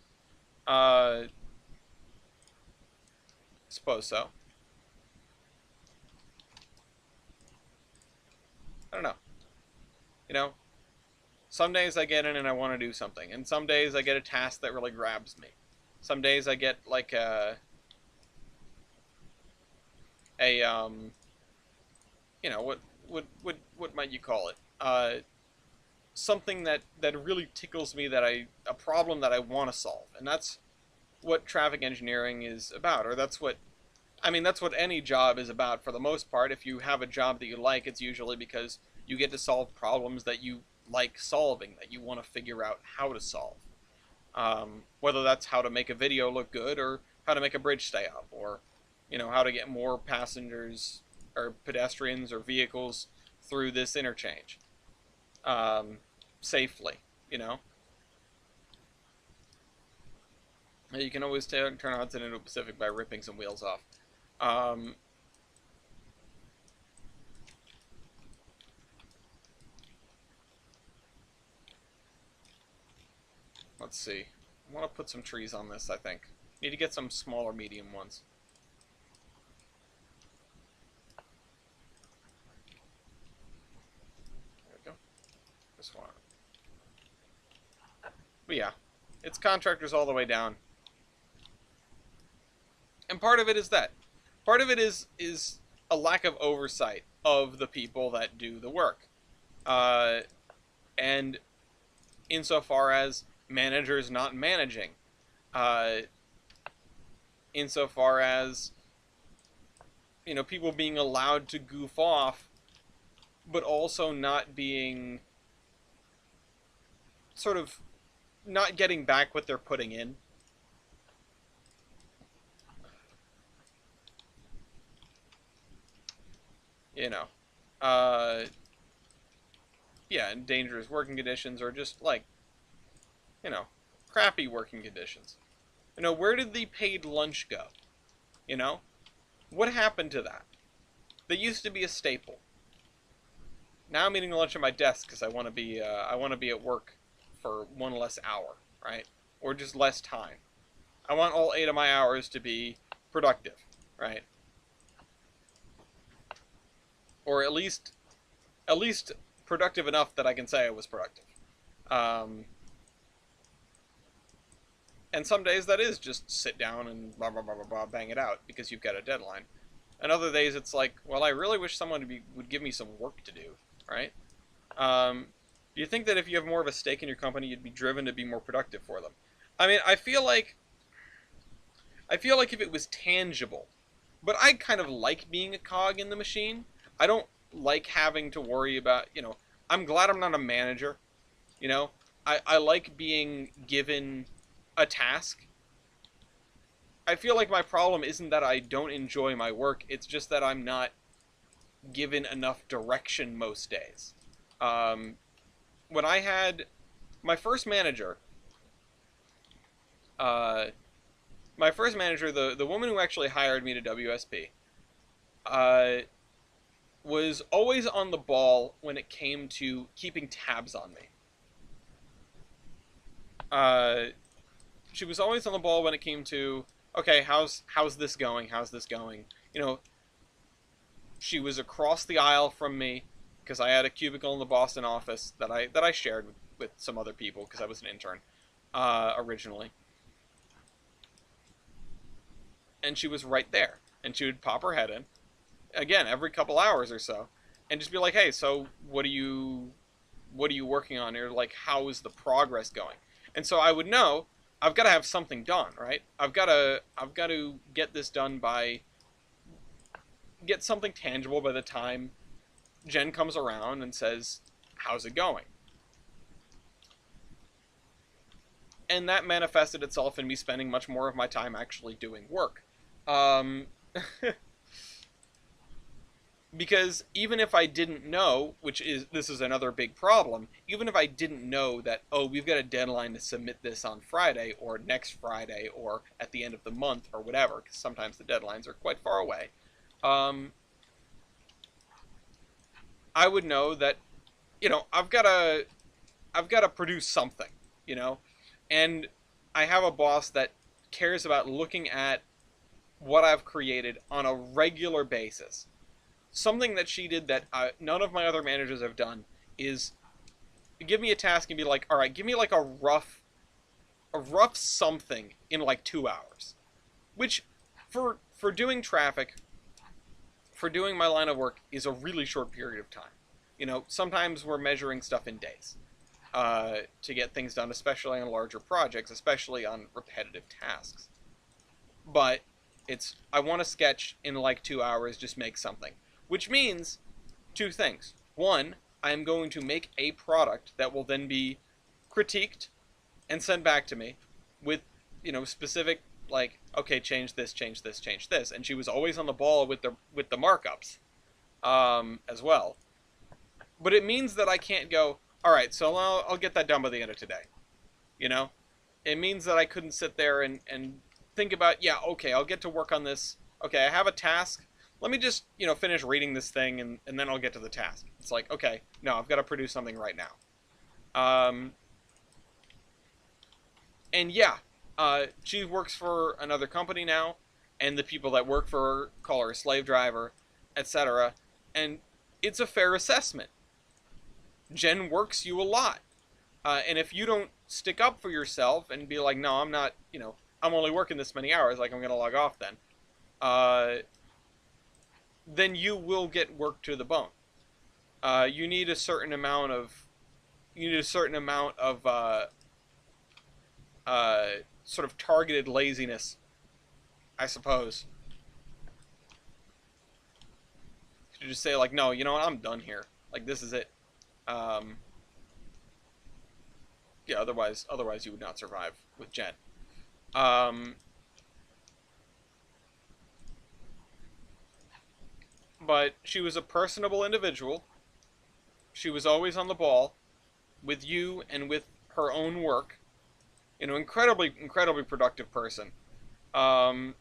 Uh, suppose so. I don't know. You know, some days I get in and I want to do something, and some days I get a task that really grabs me. Some days I get like a what might you call it? Something that really tickles me, a problem that I want to solve, and that's what traffic engineering is about, or that's what any job is about for the most part. If you have a job that you like, it's usually because you get to solve problems that you like solving, that you want to figure out how to solve. Whether that's how to make a video look good, or how to make a bridge stay up, or how to get more passengers or pedestrians or vehicles through this interchange safely. You know, you can always turn Hudson into a Pacific by ripping some wheels off. Um, let's see. I want to put some trees on this, I think. Need to get some smaller medium ones. There we go. This one. But yeah, it's contractors all the way down. And part of it is that. Part of it is a lack of oversight of the people that do the work. And insofar as managers not managing, insofar as people being allowed to goof off, but also not being sort of not getting back what they're putting in. Yeah, and dangerous working conditions, or just like crappy working conditions. Where did the paid lunch go? What happened to that? That used to be a staple. Now I'm eating lunch at my desk because I want to be at work for one less hour, right? Or just less time. I want all 8 of my hours to be productive, right? Or at least productive enough that I can say I was productive. And some days that is just sit down and blah, blah, blah, blah, blah, bang it out because you've got a deadline. And other days it's like, well, I really wish someone would give me some work to do, right? Do you think that if you have more of a stake in your company, you'd be driven to be more productive for them? I mean, I feel like if it was tangible, but I kind of like being a cog in the machine. I don't like having to worry about, I'm glad I'm not a manager. I like being given a task. I feel like my problem isn't that I don't enjoy my work, it's just that I'm not given enough direction most days. When I had my first manager, the woman who actually hired me to WSP, was always on the ball when it came to keeping tabs on me. She was always on the ball when it came to, okay, how's this going? How's this going? She was across the aisle from me. because I had a cubicle in the Boston office that I shared with some other people because I was an intern originally, and she was right there, and she would pop her head in again every couple hours or so, and just be like, "Hey, so what are you working on here? Like, how is the progress going?" And so I would know I've got to have something done, right? I've got to get this done by get something tangible by the time Jen comes around and says, "How's it going?" And that manifested itself in me spending much more of my time actually doing work. Um, because even if I didn't know, which is this is another big problem, even if I didn't know that, oh, we've got a deadline to submit this on Friday or next Friday or at the end of the month or whatever, because sometimes the deadlines are quite far away, um, I would know that, I've got to produce something, you know, and I have a boss that cares about looking at what I've created on a regular basis. Something that she did that none of my other managers have done is give me a task and be like, all right, give me like a rough something in like 2 hours, which for doing traffic, for doing my line of work is a really short period of time. Sometimes we're measuring stuff in days to get things done, especially on larger projects, especially on repetitive tasks. But I want to sketch in like 2 hours, just make something, which means two things. One, I am going to make a product that will then be critiqued and sent back to me with, specific, like, okay, change this, change this, change this. And she was always on the ball with the markups as well. But it means that I can't go, all right, so I'll get that done by the end of today. You know, it means that I couldn't sit there and think about, yeah, okay, I'll get to work on this. Okay, I have a task. Let me just, finish reading this thing and then I'll get to the task. It's like, okay, no, I've got to produce something right now. And yeah, she works for another company now, and the people that work for her call her a slave driver, etc. And it's a fair assessment. Jen works you a lot. And if you don't stick up for yourself and be like, no, I'm not, I'm only working this many hours, like I'm going to log off then you will get worked to the bone. You need a certain amount of, sort of targeted laziness, I suppose. To just say like, no, you know what, I'm done here. Like, this is it. Yeah, otherwise you would not survive with Jen. But she was a personable individual. She was always on the ball with you and with her own work. Incredibly, incredibly productive person. And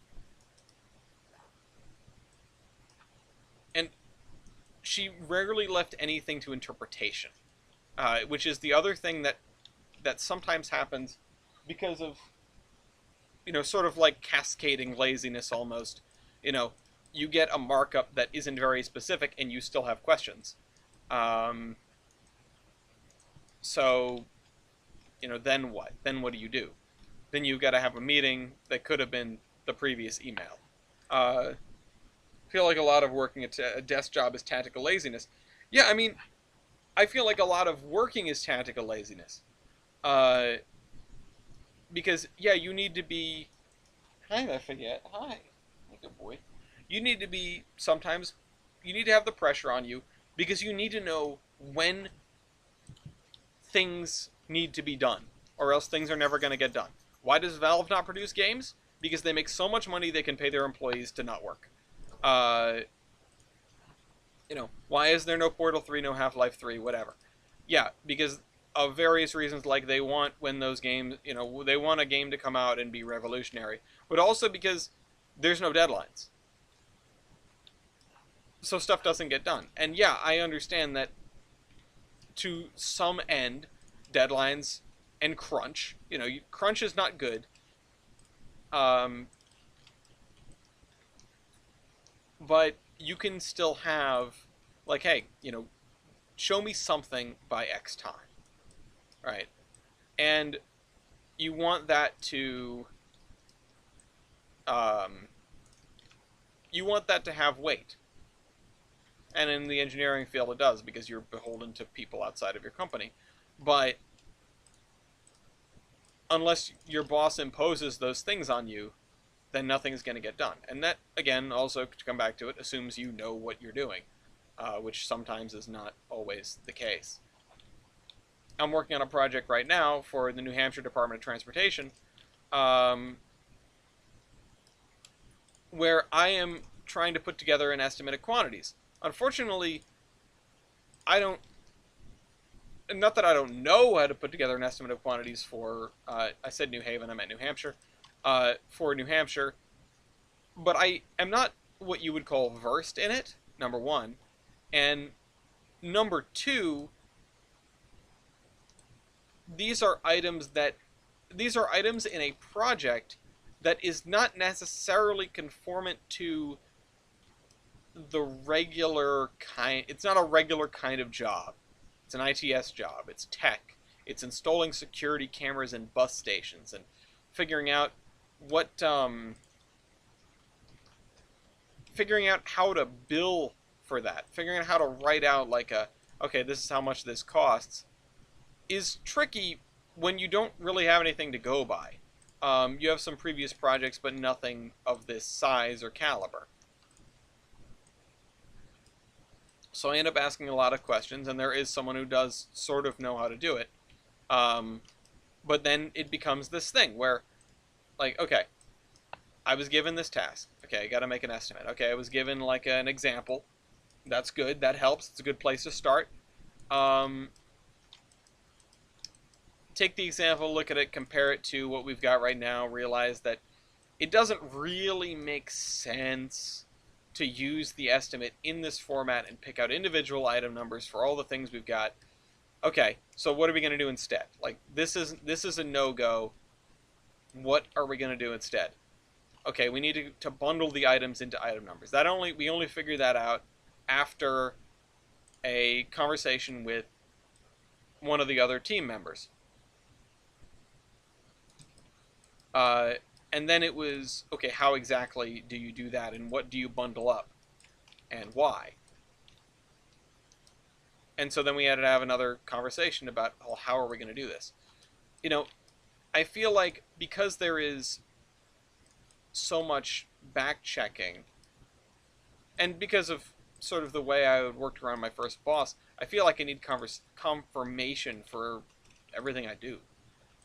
she rarely left anything to interpretation, which is the other thing that sometimes happens because of, sort of like cascading laziness almost. You get a markup that isn't very specific and you still have questions. So, then what? Then what do you do? Then you've got to have a meeting that could have been the previous email. I feel like a lot of working a desk job is tactical laziness. Yeah, I mean, I feel like a lot of working is tactical laziness. Because, yeah, you need to be... Hi, Lafayette. Hi. Good boy. You need to be, sometimes, you need to have the pressure on you because you need to know when things need to be done, or else things are never going to get done. Why does Valve not produce games? Because they make so much money they can pay their employees to not work. Why is there no Portal 3, no Half-Life 3, whatever? Yeah, because of various reasons, like they want when those games, they want a game to come out and be revolutionary, but also because there's no deadlines. So stuff doesn't get done. And yeah, I understand that to some end, deadlines and crunch, crunch is not good. But you can still have, like, hey, show me something by X time, right? And you want that to um, you want that to have weight. And in the engineering field, it does, because you're beholden to people outside of your company. But unless your boss imposes those things on you, then nothing's going to get done. And that, again, also to come back to it, assumes you know what you're doing, which sometimes is not always the case. I'm working on a project right now for the New Hampshire Department of Transportation, where I am trying to put together an estimate of quantities. Unfortunately, I don't, not that I don't know how to put together an estimate of quantities for, I said New Haven, I meant New Hampshire, for New Hampshire, but I am not what you would call versed in it, number one, and number two, these are items in a project that is not necessarily conformant to the regular kind. It's not a regular kind of job. It's an ITS job. It's tech. It's installing security cameras in bus stations and figuring out what figuring out how to bill for that. Figuring out how to write out like a, okay, this is how much this costs, is tricky when you don't really have anything to go by. You have some previous projects, but nothing of this size or caliber. So I end up asking a lot of questions, and there is someone who does sort of know how to do it. But then it becomes this thing where, like, okay, I was given this task. Okay, I got to make an estimate. Okay, I was given like an example. That's good. That helps. It's a good place to start. Take the example, look at it, compare it to what we've got right now, realize that it doesn't really make sense to use the estimate in this format and pick out individual item numbers for all the things we've got. Okay, so what are we going to do instead? Like, this is a no-go. What are we going to do instead? Okay, we need to bundle the items into item numbers. We only figure that out after a conversation with one of the other team members. And then it was, okay, how exactly do you do that, and what do you bundle up, and why? And so then we had to have another conversation about, well, how are we going to do this? You know, I feel like because there is so much back-checking, and because of sort of the way I worked around my first boss, I feel like I need confirmation for everything I do.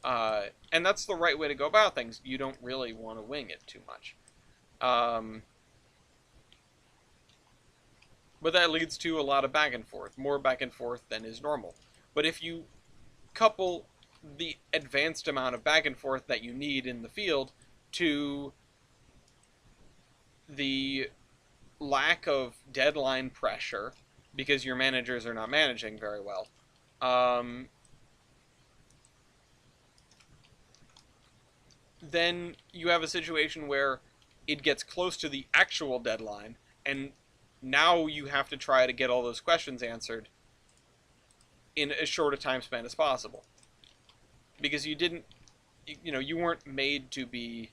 And that's the right way to go about things. You don't really want to wing it too much. But that leads to a lot of back and forth, more back and forth than is normal. But if you couple the advanced amount of back and forth that you need in the field to the lack of deadline pressure, because your managers are not managing very well, then you have a situation where it gets close to the actual deadline, and now you have to try to get all those questions answered in as short a time span as possible. Because you didn't, you weren't made to be,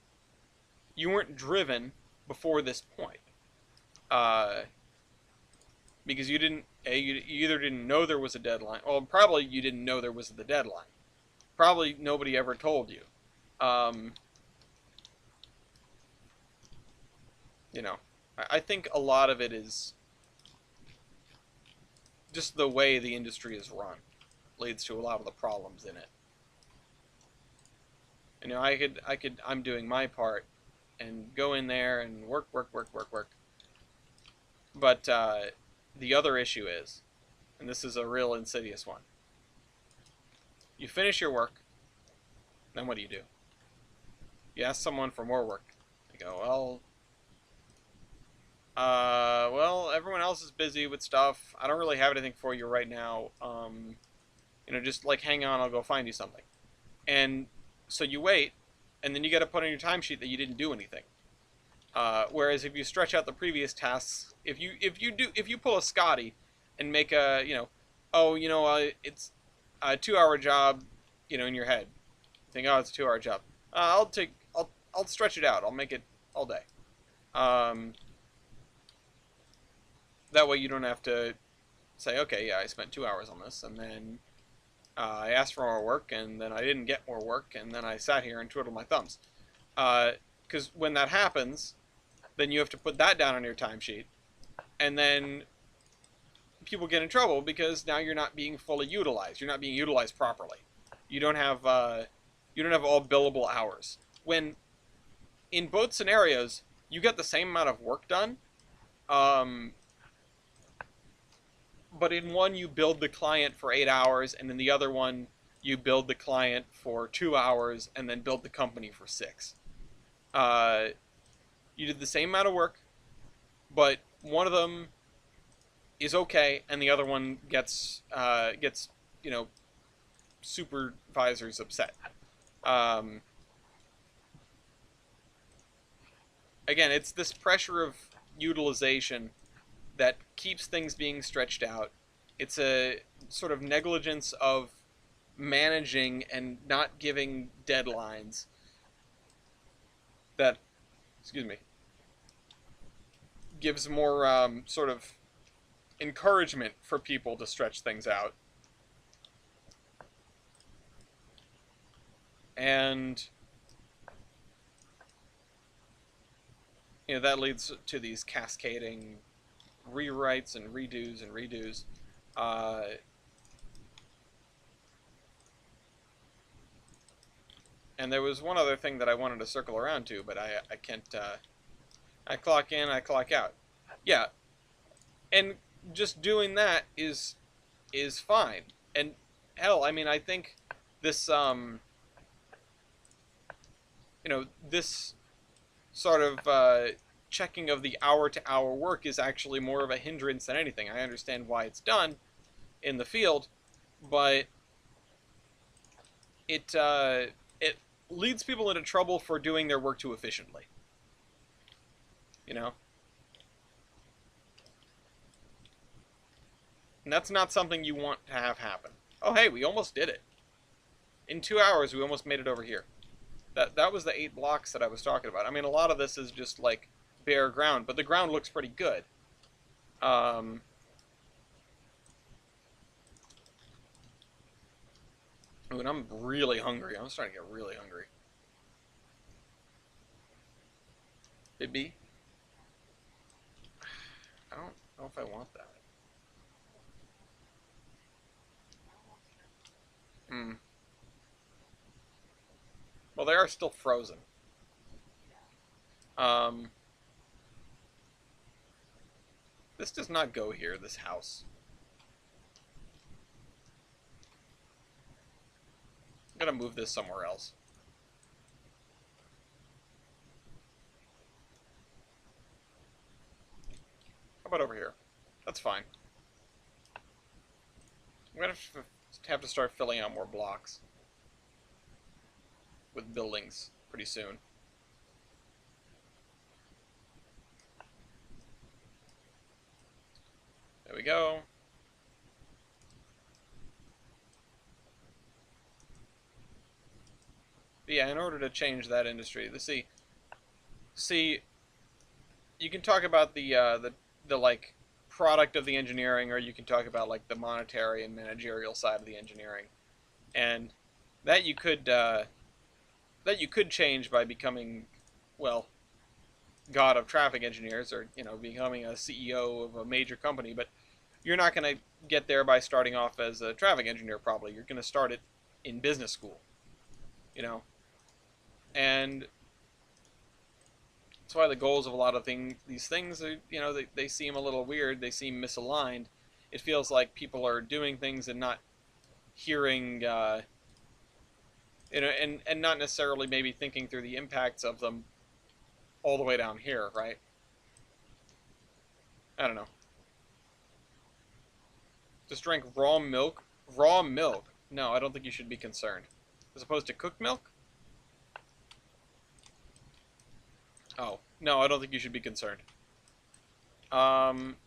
you weren't driven before this point. Because you didn't, you either didn't know there was a deadline, well, probably you didn't know there was the deadline. Probably nobody ever told you. I think a lot of it is just the way the industry is run leads to a lot of the problems in it. I'm doing my part and go in there and work. But the other issue is, and this is a real insidious one, you finish your work, then what do? You ask someone for more work. They go, well, everyone else is busy with stuff. I don't really have anything for you right now. Just like hang on, I'll go find you something. And so you wait, and then you got to put on your timesheet that you didn't do anything. Whereas if you stretch out the previous tasks, if you pull a Scotty and make oh, it's a 2 hour job, in your head. You think, oh, it's a 2 hour job. I'll stretch it out. I'll make it all day. Um, that way you don't have to say, okay, yeah, I spent 2 hours on this, and then I asked for more work, and then I didn't get more work, and then I sat here and twiddled my thumbs. Because when that happens, then you have to put that down on your timesheet, and then people get in trouble because now you're not being fully utilized. You're not being utilized properly. You don't have all billable hours. When in both scenarios you get the same amount of work done, um, but in one you build the client for 8 hours, and in the other one you build the client for 2 hours, and then build the company for 6. Uh, you did the same amount of work, but one of them is okay, and the other one gets you know supervisors upset. Um, Again, it's this pressure of utilization that keeps things being stretched out. It's a sort of negligence of managing and not giving deadlines that, excuse me, gives more sort of encouragement for people to stretch things out. And that leads to these cascading rewrites and redos and redos. Uh, and there was one other thing that I wanted to circle around to, but I can't. I clock in, I clock out. Yeah, and just doing that is fine. And hell, I mean, I think this this sort of checking of the hour-to-hour work is actually more of a hindrance than anything. I understand why it's done in the field, but it leads people into trouble for doing their work too efficiently. You know, and that's not something you want to have happen. Oh, hey, we almost did it. In 2 hours, we almost made it over here. That was the 8 blocks that I was talking about. I mean, a lot of this is just like bare ground, but the ground looks pretty good. Um, Ooh, and I'm really hungry. I'm starting to get really hungry. Baby, I don't know if I want that. Hmm. Well, they are still frozen. Um, this does not go here, this house. I'm gonna move this somewhere else. How about over here? That's fine. I'm gonna have to start filling out more blocks with buildings pretty soon. There we go. But yeah, in order to change that industry, see, you can talk about the like product of the engineering, or you can talk about like the monetary and managerial side of the engineering, and that you could change by becoming, well, god of traffic engineers, or becoming a CEO of a major company. But you're not going to get there by starting off as a traffic engineer. Probably you're going to start it in business school, you know, and that's why the goals of a lot of these things are, they seem a little weird. They seem misaligned. It feels like people are doing things and not hearing, and not necessarily maybe thinking through the impacts of them all the way down here, right? I don't know. Just drink raw milk. Raw milk. No, I don't think you should be concerned. As opposed to cooked milk? Oh, no, I don't think you should be concerned. Um,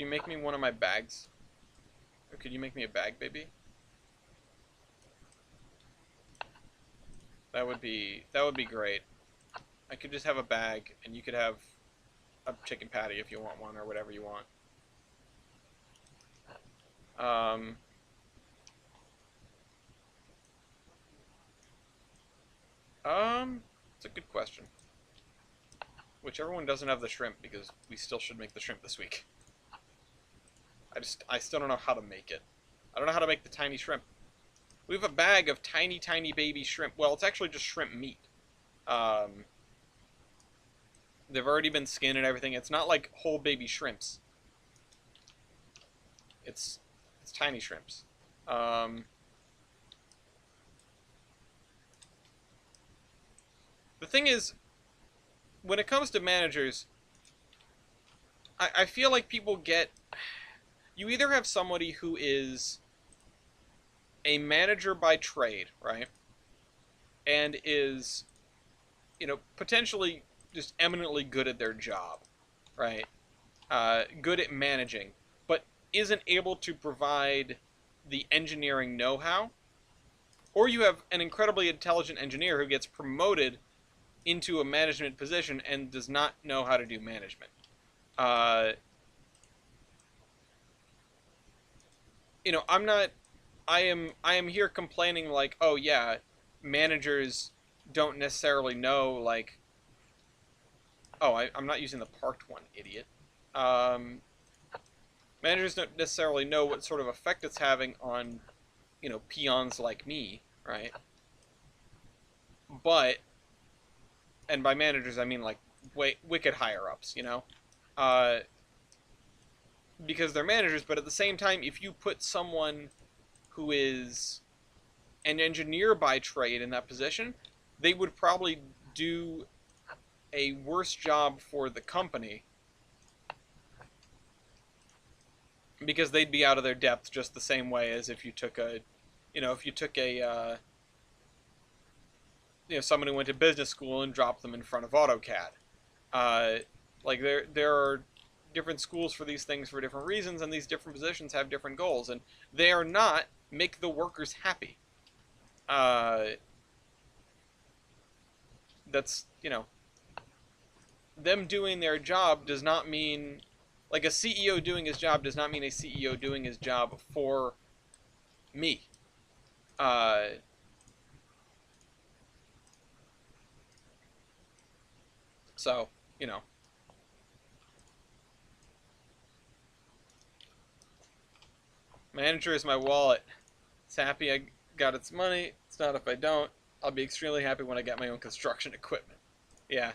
you make me one of my bags? Or could you make me a bag, baby? That would be great. I could just have a bag, and you could have a chicken patty if you want one, or whatever you want. It's a good question. Whichever one doesn't have the shrimp, because we still should make the shrimp this week. I still don't know how to make it. I don't know how to make the tiny shrimp. We have a bag of tiny, tiny baby shrimp. Well, it's actually just shrimp meat. They've already been skinned and everything. It's not like whole baby shrimps. It's tiny shrimps. The thing is, when it comes to managers, I feel like people get... You either have somebody who is a manager by trade, right? And is, you know, potentially just eminently good at their job, right? Good at managing, but isn't able to provide the engineering know-how. Or you have an incredibly intelligent engineer who gets promoted into a management position and does not know how to do management. You know, I am here complaining like, oh yeah, managers don't necessarily know, like, oh, I'm not using the parked one, idiot. Managers don't necessarily know what sort of effect it's having on, you know, peons like me, right? But, and by managers I mean like wicked higher ups, you know, because they're managers. But at the same time, if you put someone who is an engineer by trade in that position, they would probably do a worse job for the company because they'd be out of their depth just the same way as if you took a, you know, if you took a, you know, someone who went to business school and dropped them in front of AutoCAD. Like there are different schools for these things for different reasons, and these different positions have different goals, and they are not make the workers happy. That's, you know, them doing their job does not mean, like, a CEO doing his job does not mean a CEO doing his job for me. So, you know. Manager is my wallet. It's happy I got its money. It's not if I don't. I'll be extremely happy when I get my own construction equipment. Yeah.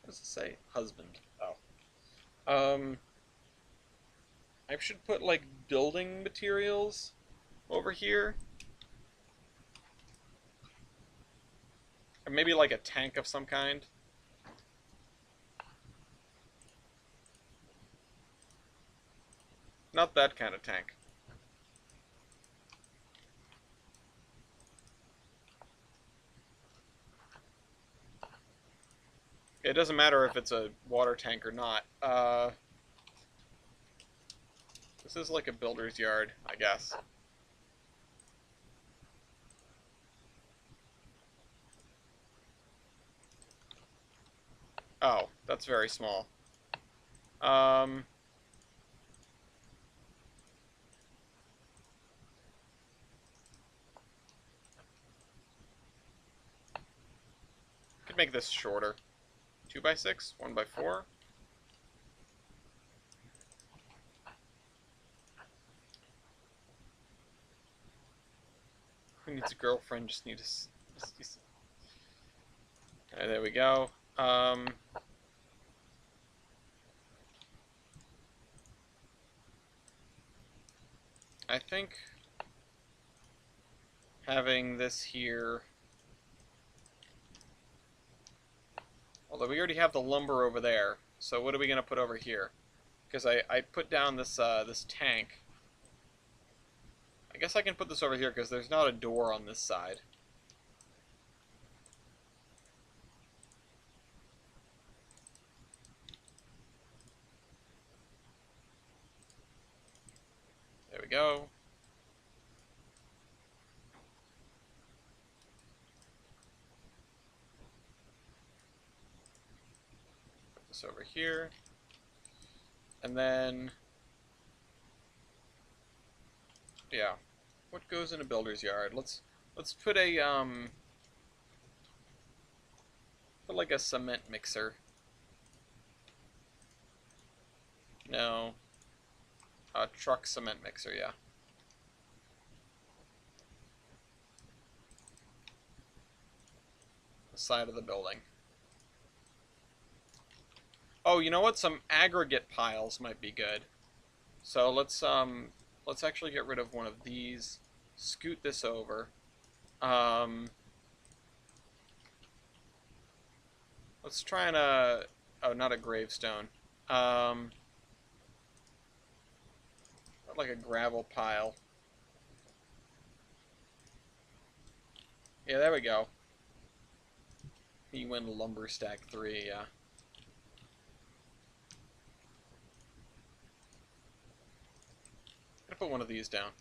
What does it say? Husband. Oh. I should put, like, building materials over here. Or maybe, like, a tank of some kind. Not that kind of tank. It doesn't matter if it's a water tank or not. This is like a builder's yard, I guess. Oh, that's very small. Could make this shorter. 2x6, 1x4. Who needs a girlfriend? Just need a... Alright, there we go. I think having this here, although we already have the lumber over there, so what are we going to put over here? Because I put down this this tank. I guess I can put this over here because there's not a door on this side. go. Put this over here. And then, yeah. What goes in a builder's yard? Let's put a put like a cement mixer. No. A truck cement mixer, yeah. The side of the building. Oh, you know what? Some aggregate piles might be good. So let's actually get rid of one of these. Scoot this over. Let's try and oh, not a gravestone. Like a gravel pile. Yeah, there we go. You win lumber stack 3, yeah. I'm gonna put one of these down.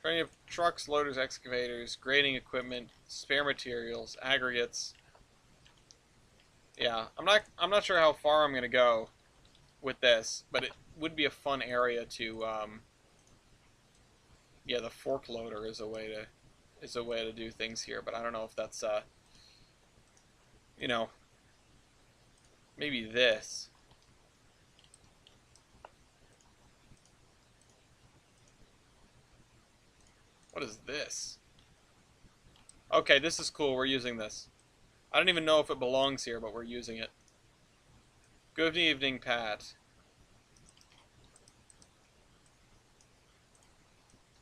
Training of trucks, loaders, excavators, grading equipment, spare materials, aggregates. Yeah, I'm not sure how far I'm gonna go with this, but it would be a fun area to yeah, the fork loader is a way to do things here, but I don't know if that's you know, maybe this. What is this? Okay, this is cool. We're using this. I don't even know if it belongs here, but we're using it. Good evening, Pat.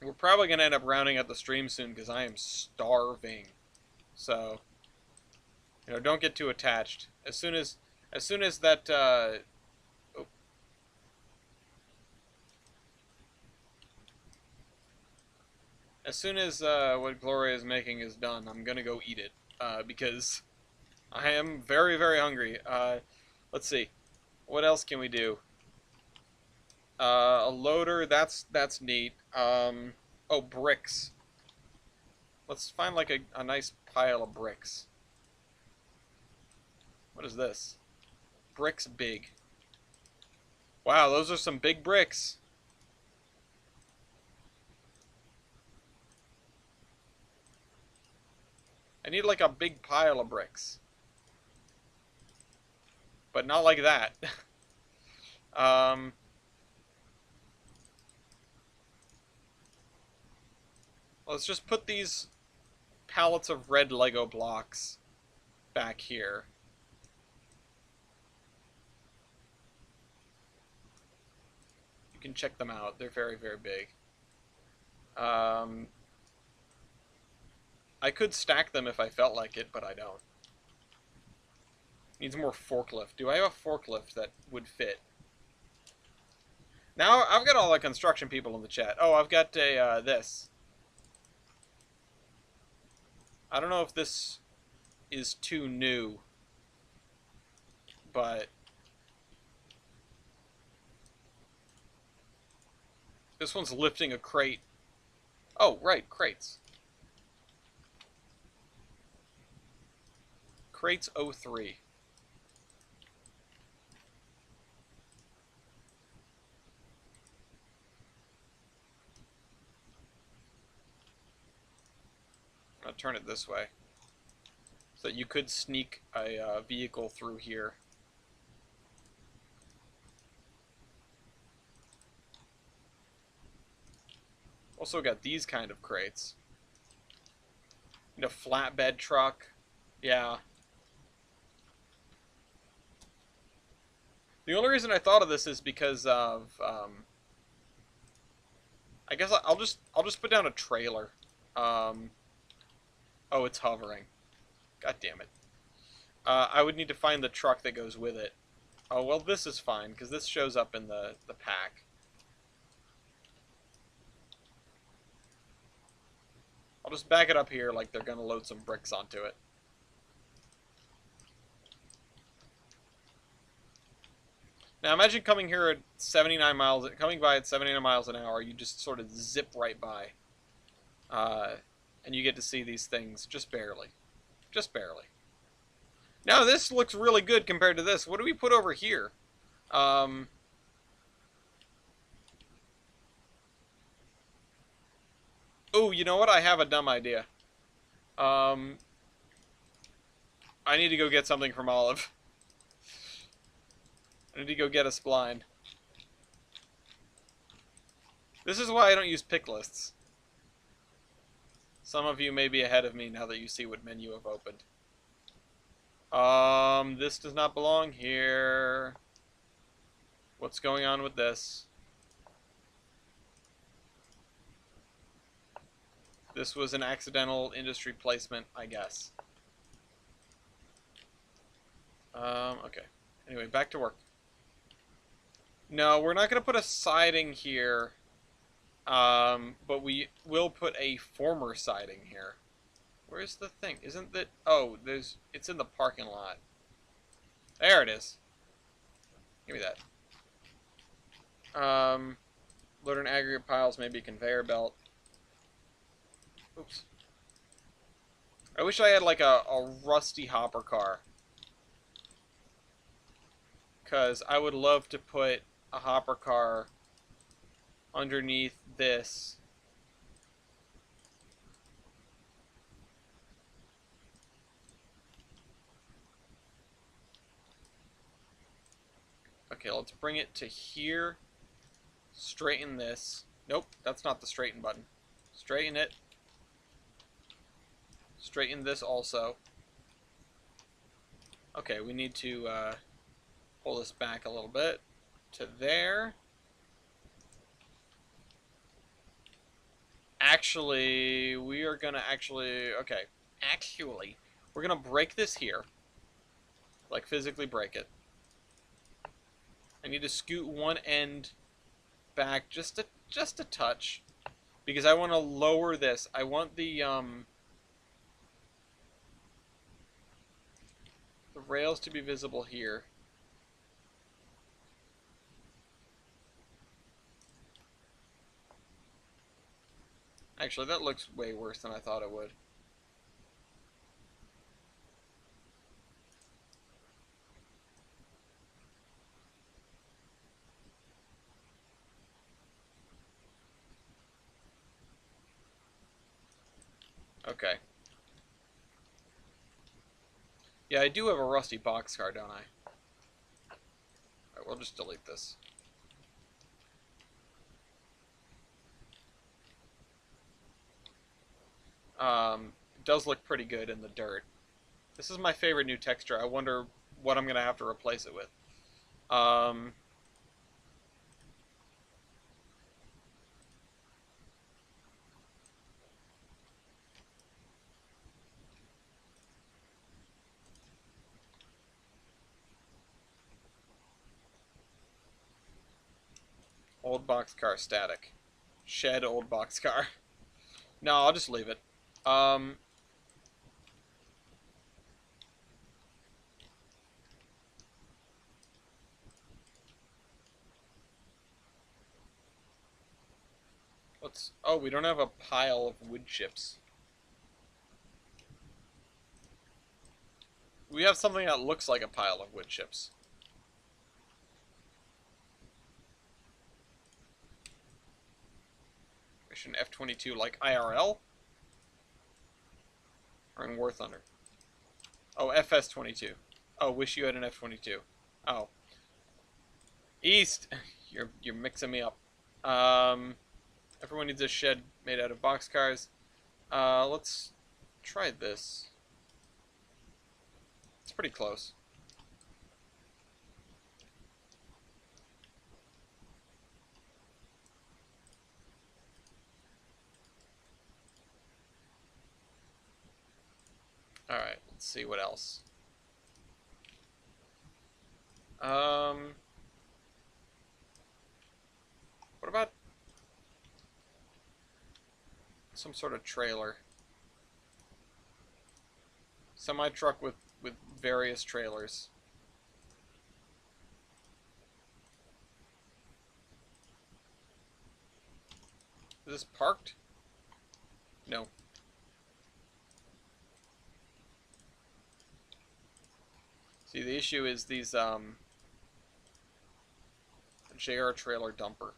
We're probably going to end up rounding up the stream soon because I am starving. So, you know, don't get too attached. As soon as that, oh. As soon as what Gloria is making is done, I'm going to go eat it. Because I am very, very hungry. Let's see. What else can we do? A loader, that's neat. Oh, bricks. Let's find like a nice pile of bricks. What is this? Bricks big. Wow, those are some big bricks. I need like a big pile of bricks. But not like that. Let's just put these pallets of red Lego blocks back here. You can check them out. They're very, very big. I could stack them if I felt like it, but I don't. Needs more forklift. Do I have a forklift that would fit? Now, I've got all the construction people in the chat. Oh, I've got a, this. I don't know if this is too new, but this one's lifting a crate. Oh, right, crates. Crates 03. I'll turn it this way so that you could sneak a vehicle through here. Also got these kind of crates. Need a flatbed truck. Yeah. The only reason I thought of this is because of I guess I'll just put down a trailer. Oh, it's hovering. God damn it. I would need to find the truck that goes with it. Oh, well, this is fine, because this shows up in the pack. I'll just back it up here like they're going to load some bricks onto it. Now imagine coming here at 79 miles, coming by at 79 miles an hour, you just sort of zip right by. And you get to see these things just barely. Just barely. Now this looks really good compared to this. What do we put over here? Oh, you know what? I have a dumb idea. I need to go get something from Olive. I need to go get a spline. This is why I don't use pick lists. Some of you may be ahead of me now that you see what menu I've opened. This does not belong here. What's going on with this? This was an accidental industry placement, I guess. Okay. Anyway, back to work. No, we're not going to put a siding here. But we will put a former siding here. Where's the thing? Isn't that... Oh, it's in the parking lot. There it is. Give me that. Loader and aggregate piles, maybe a conveyor belt. Oops. I wish I had like a rusty hopper car. Because I would love to put a hopper car underneath this. Okay, let's bring it to here. Straighten this. Nope, that's not the straighten button. Straighten it. Straighten this also. Okay, we need to pull this back a little bit to there. Actually, we are gonna okay. Actually, we're gonna break this here. Like, physically break it. I need to scoot one end back just a touch. Because I want to lower this. I want the rails to be visible here. Actually, that looks way worse than I thought it would. Okay. Yeah, I do have a rusty boxcar, don't I? Alright, we'll just delete this. It does look pretty good in the dirt. This is my favorite new texture. I wonder what I'm going to have to replace it with. Old boxcar static. Shed old boxcar. No, I'll just leave it. Oh, we don't have a pile of wood chips. We have something that looks like a pile of wood chips. Mission F-22 like IRL? Or in War Thunder? Oh, FS-22. Oh, wish you had an F-22. Oh. East! You're mixing me up. Everyone needs a shed made out of boxcars. Let's try this. It's pretty close. Alright, let's see what else. What about some sort of trailer? Semi-truck with various trailers. Is this parked? No. See, the issue is these, JR trailer dumper.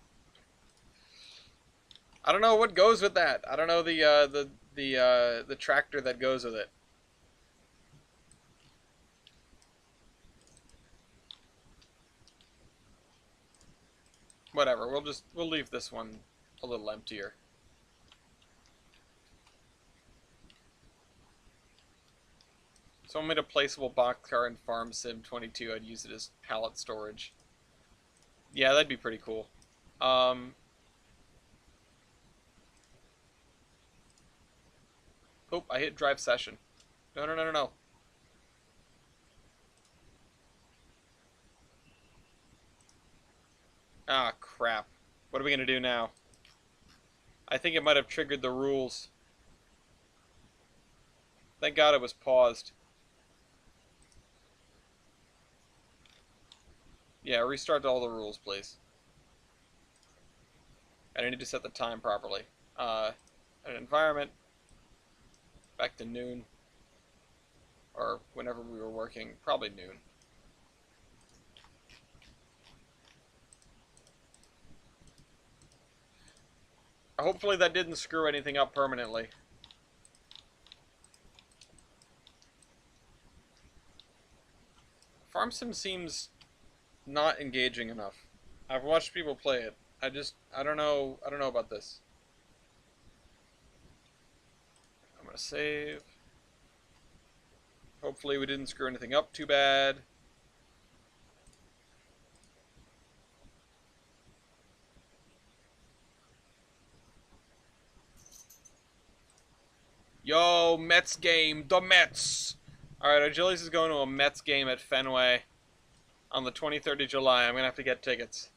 I don't know what goes with that. I don't know the tractor that goes with it. Whatever. We'll leave this one a little emptier. So I made a placeable boxcar in Farm Sim 22. I'd use it as pallet storage. Yeah, that'd be pretty cool. Oh, I hit drive session. No, no, no, no, no. Ah, crap. What are we gonna do now? I think it might have triggered the rules. Thank God it was paused. Yeah, restart all the rules, please. And I need to set the time properly. An environment. Back to noon. Or whenever we were working. Probably noon. Hopefully that didn't screw anything up permanently. Farm Sim seems not engaging enough. I've watched people play it. I don't know about this. I'm gonna save. Hopefully we didn't screw anything up too bad. Yo, Mets game, the Mets! Alright, Agilius is going to a Mets game at Fenway on the 23rd of July. I'm gonna have to get tickets.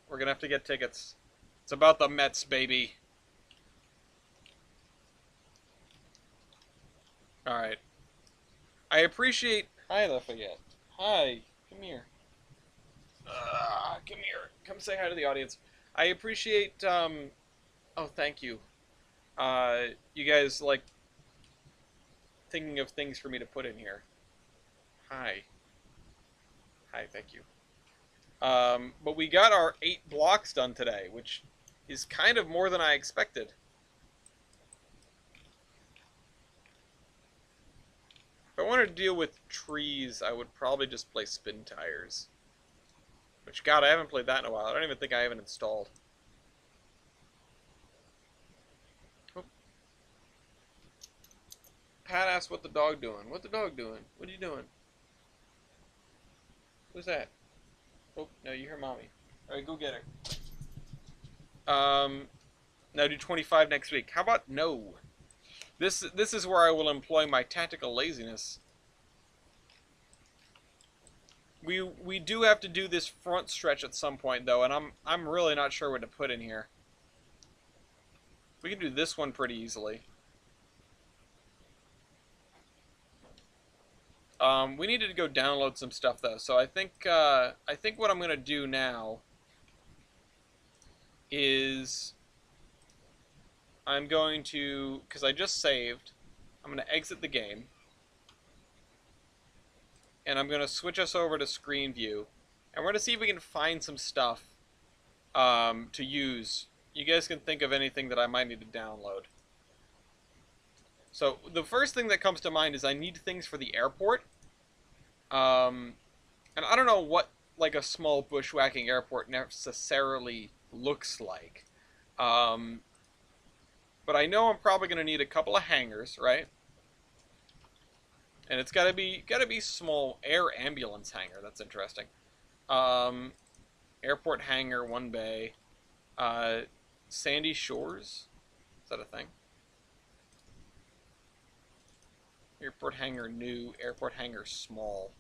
We're gonna have to get tickets. It's about the Mets, baby. Alright. I appreciate... Hi, Lafayette. Hi. Come here. Come here. Come say hi to the audience. I appreciate, Oh, thank you. You guys, like, thinking of things for me to put in here. Hi. Hi, thank you. But we got our 8 blocks done today, which is kind of more than I expected. If I wanted to deal with trees, I would probably just play spin tires. Which, God, I haven't played that in a while. I don't even think I have it installed. Oh. Pat asked what the dog doing. What the dog doing? What are you doing? Who's that? Oh, no, you hear mommy. Alright, go get her. Now do 25 next week. How about no? This is where I will employ my tactical laziness. We do have to do this front stretch at some point though, and I'm really not sure what to put in here. We can do this one pretty easily. We needed to go download some stuff though, so I think what I'm gonna do now is I'm going to, because I just saved, I'm going to exit the game, and I'm going to switch us over to screen view, and we're going to see if we can find some stuff to use. You guys can think of anything that I might need to download. So the first thing that comes to mind is I need things for the airport, and I don't know what like a small bushwhacking airport necessarily looks like. But I know I'm probably going to need a couple of hangars, right? And it's gotta be small. Air ambulance hangar. That's interesting. Airport hangar, 1 bay. Sandy Shores. Is that a thing? Airport hangar new. Airport hangar small.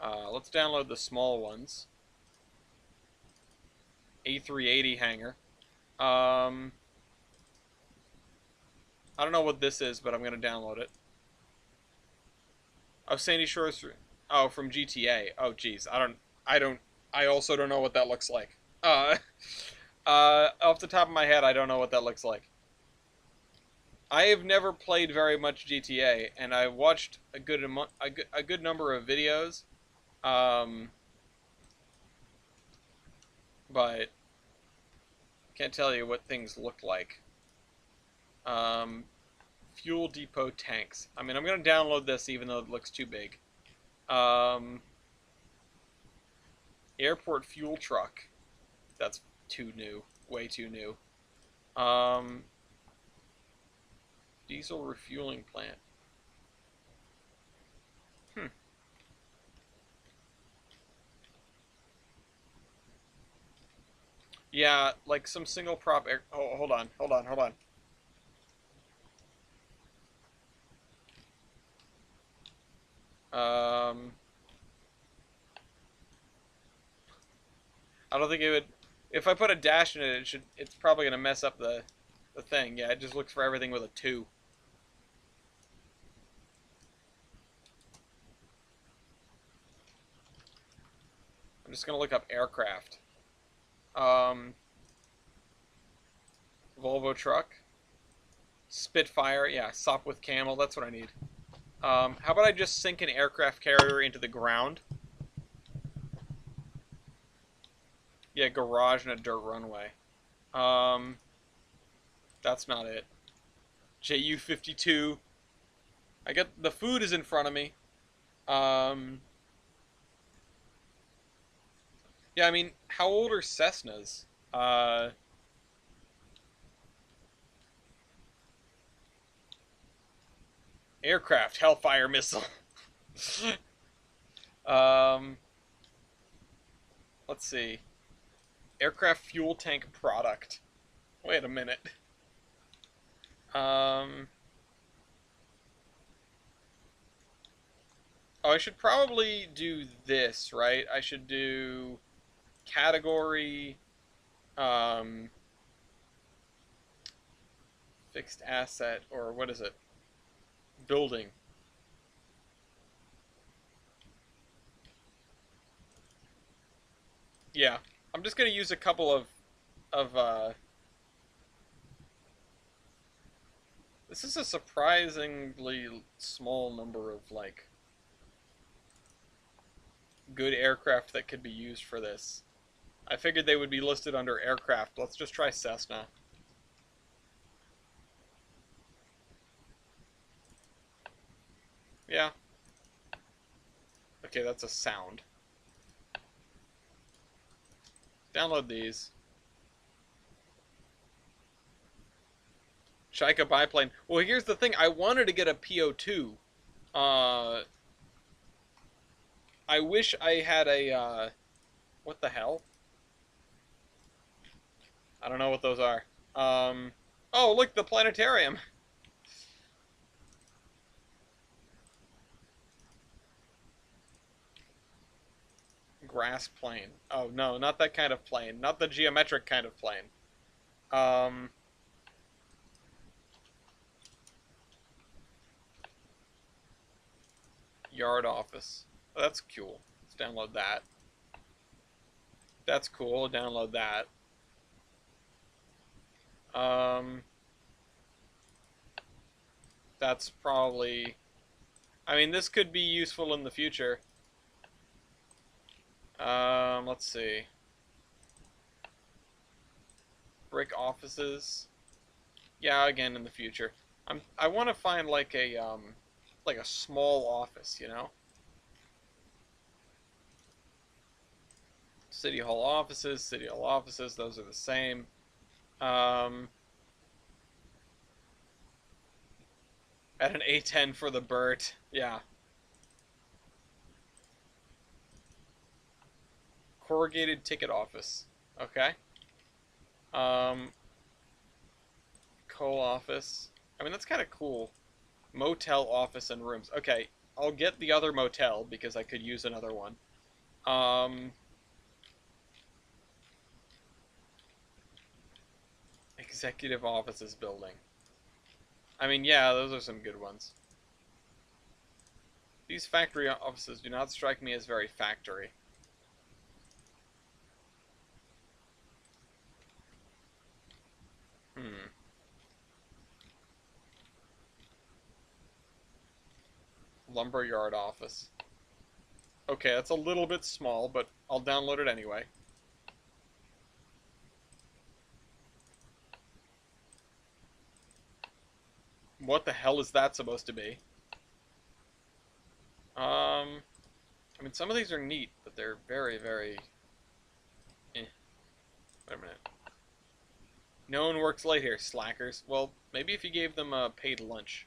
Let's download the small ones. A380 hangar. I don't know what this is, but I'm gonna download it. Oh, Sandy Shores. Oh, from GTA. Oh, geez. I also don't know what that looks like. Off the top of my head, I don't know what that looks like. I have never played very much GTA, and I watched a good number of videos, um, but can't tell you what things look like. Um, Fuel depot tanks. I mean, I'm gonna download this even though it looks too big. Um, Airport fuel truck. That's too new. Way too new. Um, Diesel refueling plant. Hmm. Yeah, like some single prop air. Oh, hold on. Um, I don't think it would. If I put a dash in it, it should. It's probably gonna mess up the thing. Yeah, it just looks for everything with a 2. I'm just gonna look up aircraft. Um, Volvo truck, Spitfire. Yeah, SOP with camel. That's what I need. How about I just sink an aircraft carrier into the ground? Yeah, garage and a dirt runway. Um, that's not it. JU-52. I get the food is in front of me. Um, yeah, I mean, how old are Cessnas? Uh, Aircraft Hellfire missile. um, let's see. Aircraft fuel tank product. Wait a minute. Um, oh, I should probably do this, right? I should do category, um, fixed asset, or what is it? Building. Yeah, I'm just gonna use a couple of. This is a surprisingly small number of like good aircraft that could be used for this. I figured they would be listed under aircraft. Let's just try Cessna. Yeah. Okay, that's a sound. Download these. Shaika biplane. Well, here's the thing. I wanted to get a PO2. Uh, I wish I had a. What the hell? I don't know what those are. Oh, look, the planetarium. Grass plane. Oh no, not that kind of plane. Not the geometric kind of plane. Um, Yard office. Oh, that's cool. Let's download that. That's cool. Download that. Um, that's probably. I mean, this could be useful in the future. Let's see. Brick offices. Yeah, again in the future. I want to find like a small office, you know? City Hall offices, those are the same. Um, at an A10 for the Burt. Yeah. Corrugated ticket office. Okay. Um, coal office. I mean, that's kind of cool. Motel office and rooms. Okay, I'll get the other motel because I could use another one. Um, executive offices building. I mean, yeah, those are some good ones. These factory offices do not strike me as very factory. Lumberyard office. Okay, that's a little bit small, but I'll download it anyway. What the hell is that supposed to be? I mean, some of these are neat, but they're very, very... eh. Wait a minute. No one works late here, slackers. Well, maybe if you gave them a paid lunch.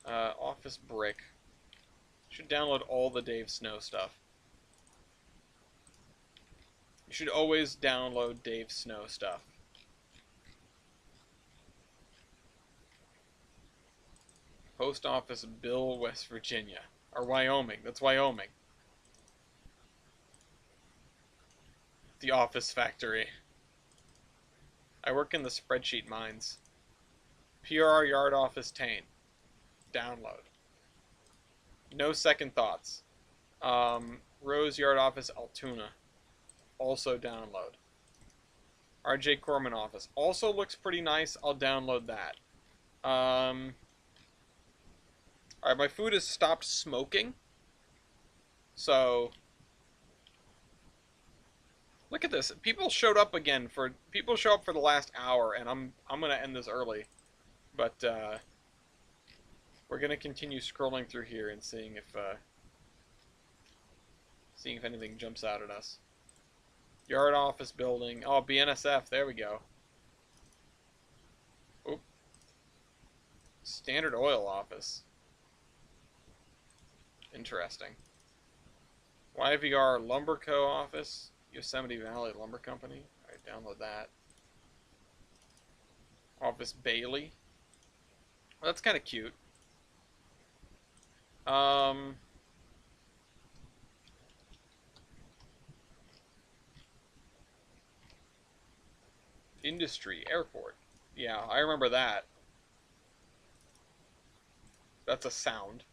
Office brick. Should download all the Dave Snow stuff. You should always download Dave Snow stuff. Post Office Bill, West Virginia. Or Wyoming. That's Wyoming. The Office Factory. I work in the spreadsheet mines. PRR Yard Office Tane. Download. No second thoughts. Rose Yard Office Altoona. Also download. RJ Corman Office. Also looks pretty nice. I'll download that. Alright, my food has stopped smoking. So... look at this. People showed up again for... people show up for the last hour, and I'm gonna end this early. But, we're gonna continue scrolling through here and seeing if anything jumps out at us. Yard office building. Oh, BNSF. There we go. Oop. Standard Oil office. Interesting. YVR Lumberco office. Yosemite Valley Lumber Company. Alright, download that. Office Bailey. Well, that's kind of cute. Industry Airport. Yeah, I remember that. That's a sound.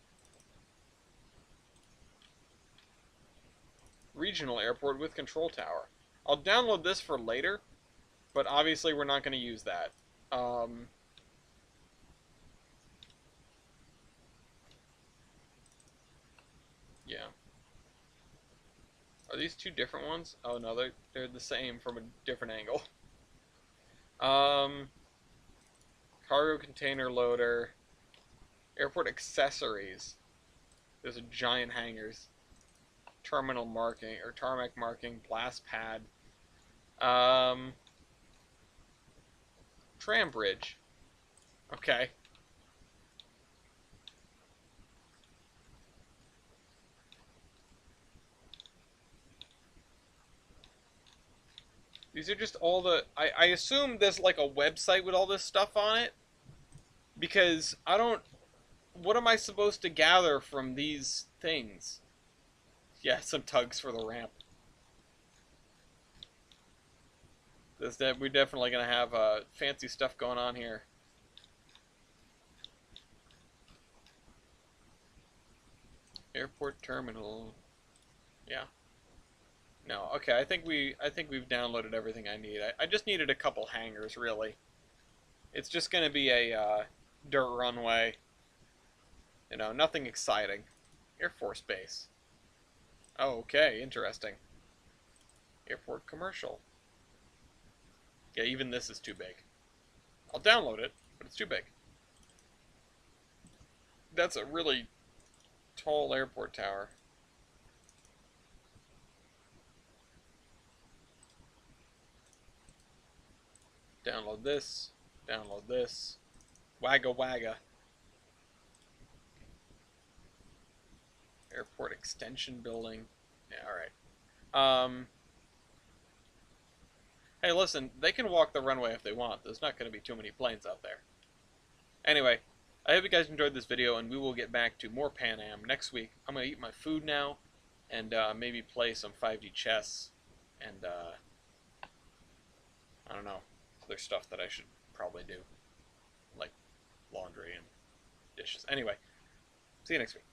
Regional Airport with control tower. I'll download this for later, but obviously we're not going to use that. Yeah. Are these two different ones? Oh no, they're the same from a different angle. Cargo container loader. Airport accessories. There's a giant hangars. Terminal marking, or tarmac marking, blast pad. Tram bridge. Okay. These are just all the... I assume there's like a website with all this stuff on it. Because I don't... what am I supposed to gather from these things? Yeah, some tugs for the ramp. We're definitely going to have fancy stuff going on here. Airport terminal. Yeah. No, okay, I think we've downloaded everything I need. I just needed a couple hangars, really. It's just going to be a dirt runway. You know, nothing exciting. Air Force Base. Oh, okay, interesting. Airport commercial. Yeah, even this is too big. I'll download it, but it's too big. That's a really tall airport tower. Download this. Download this. Wagga wagga. Airport extension building. Yeah, alright. Hey, listen, they can walk the runway if they want. There's not going to be too many planes out there. Anyway, I hope you guys enjoyed this video, and we will get back to more Pan Am next week. I'm going to eat my food now, and maybe play some 5D chess, and I don't know, other stuff that I should probably do, like laundry and dishes. Anyway, see you next week.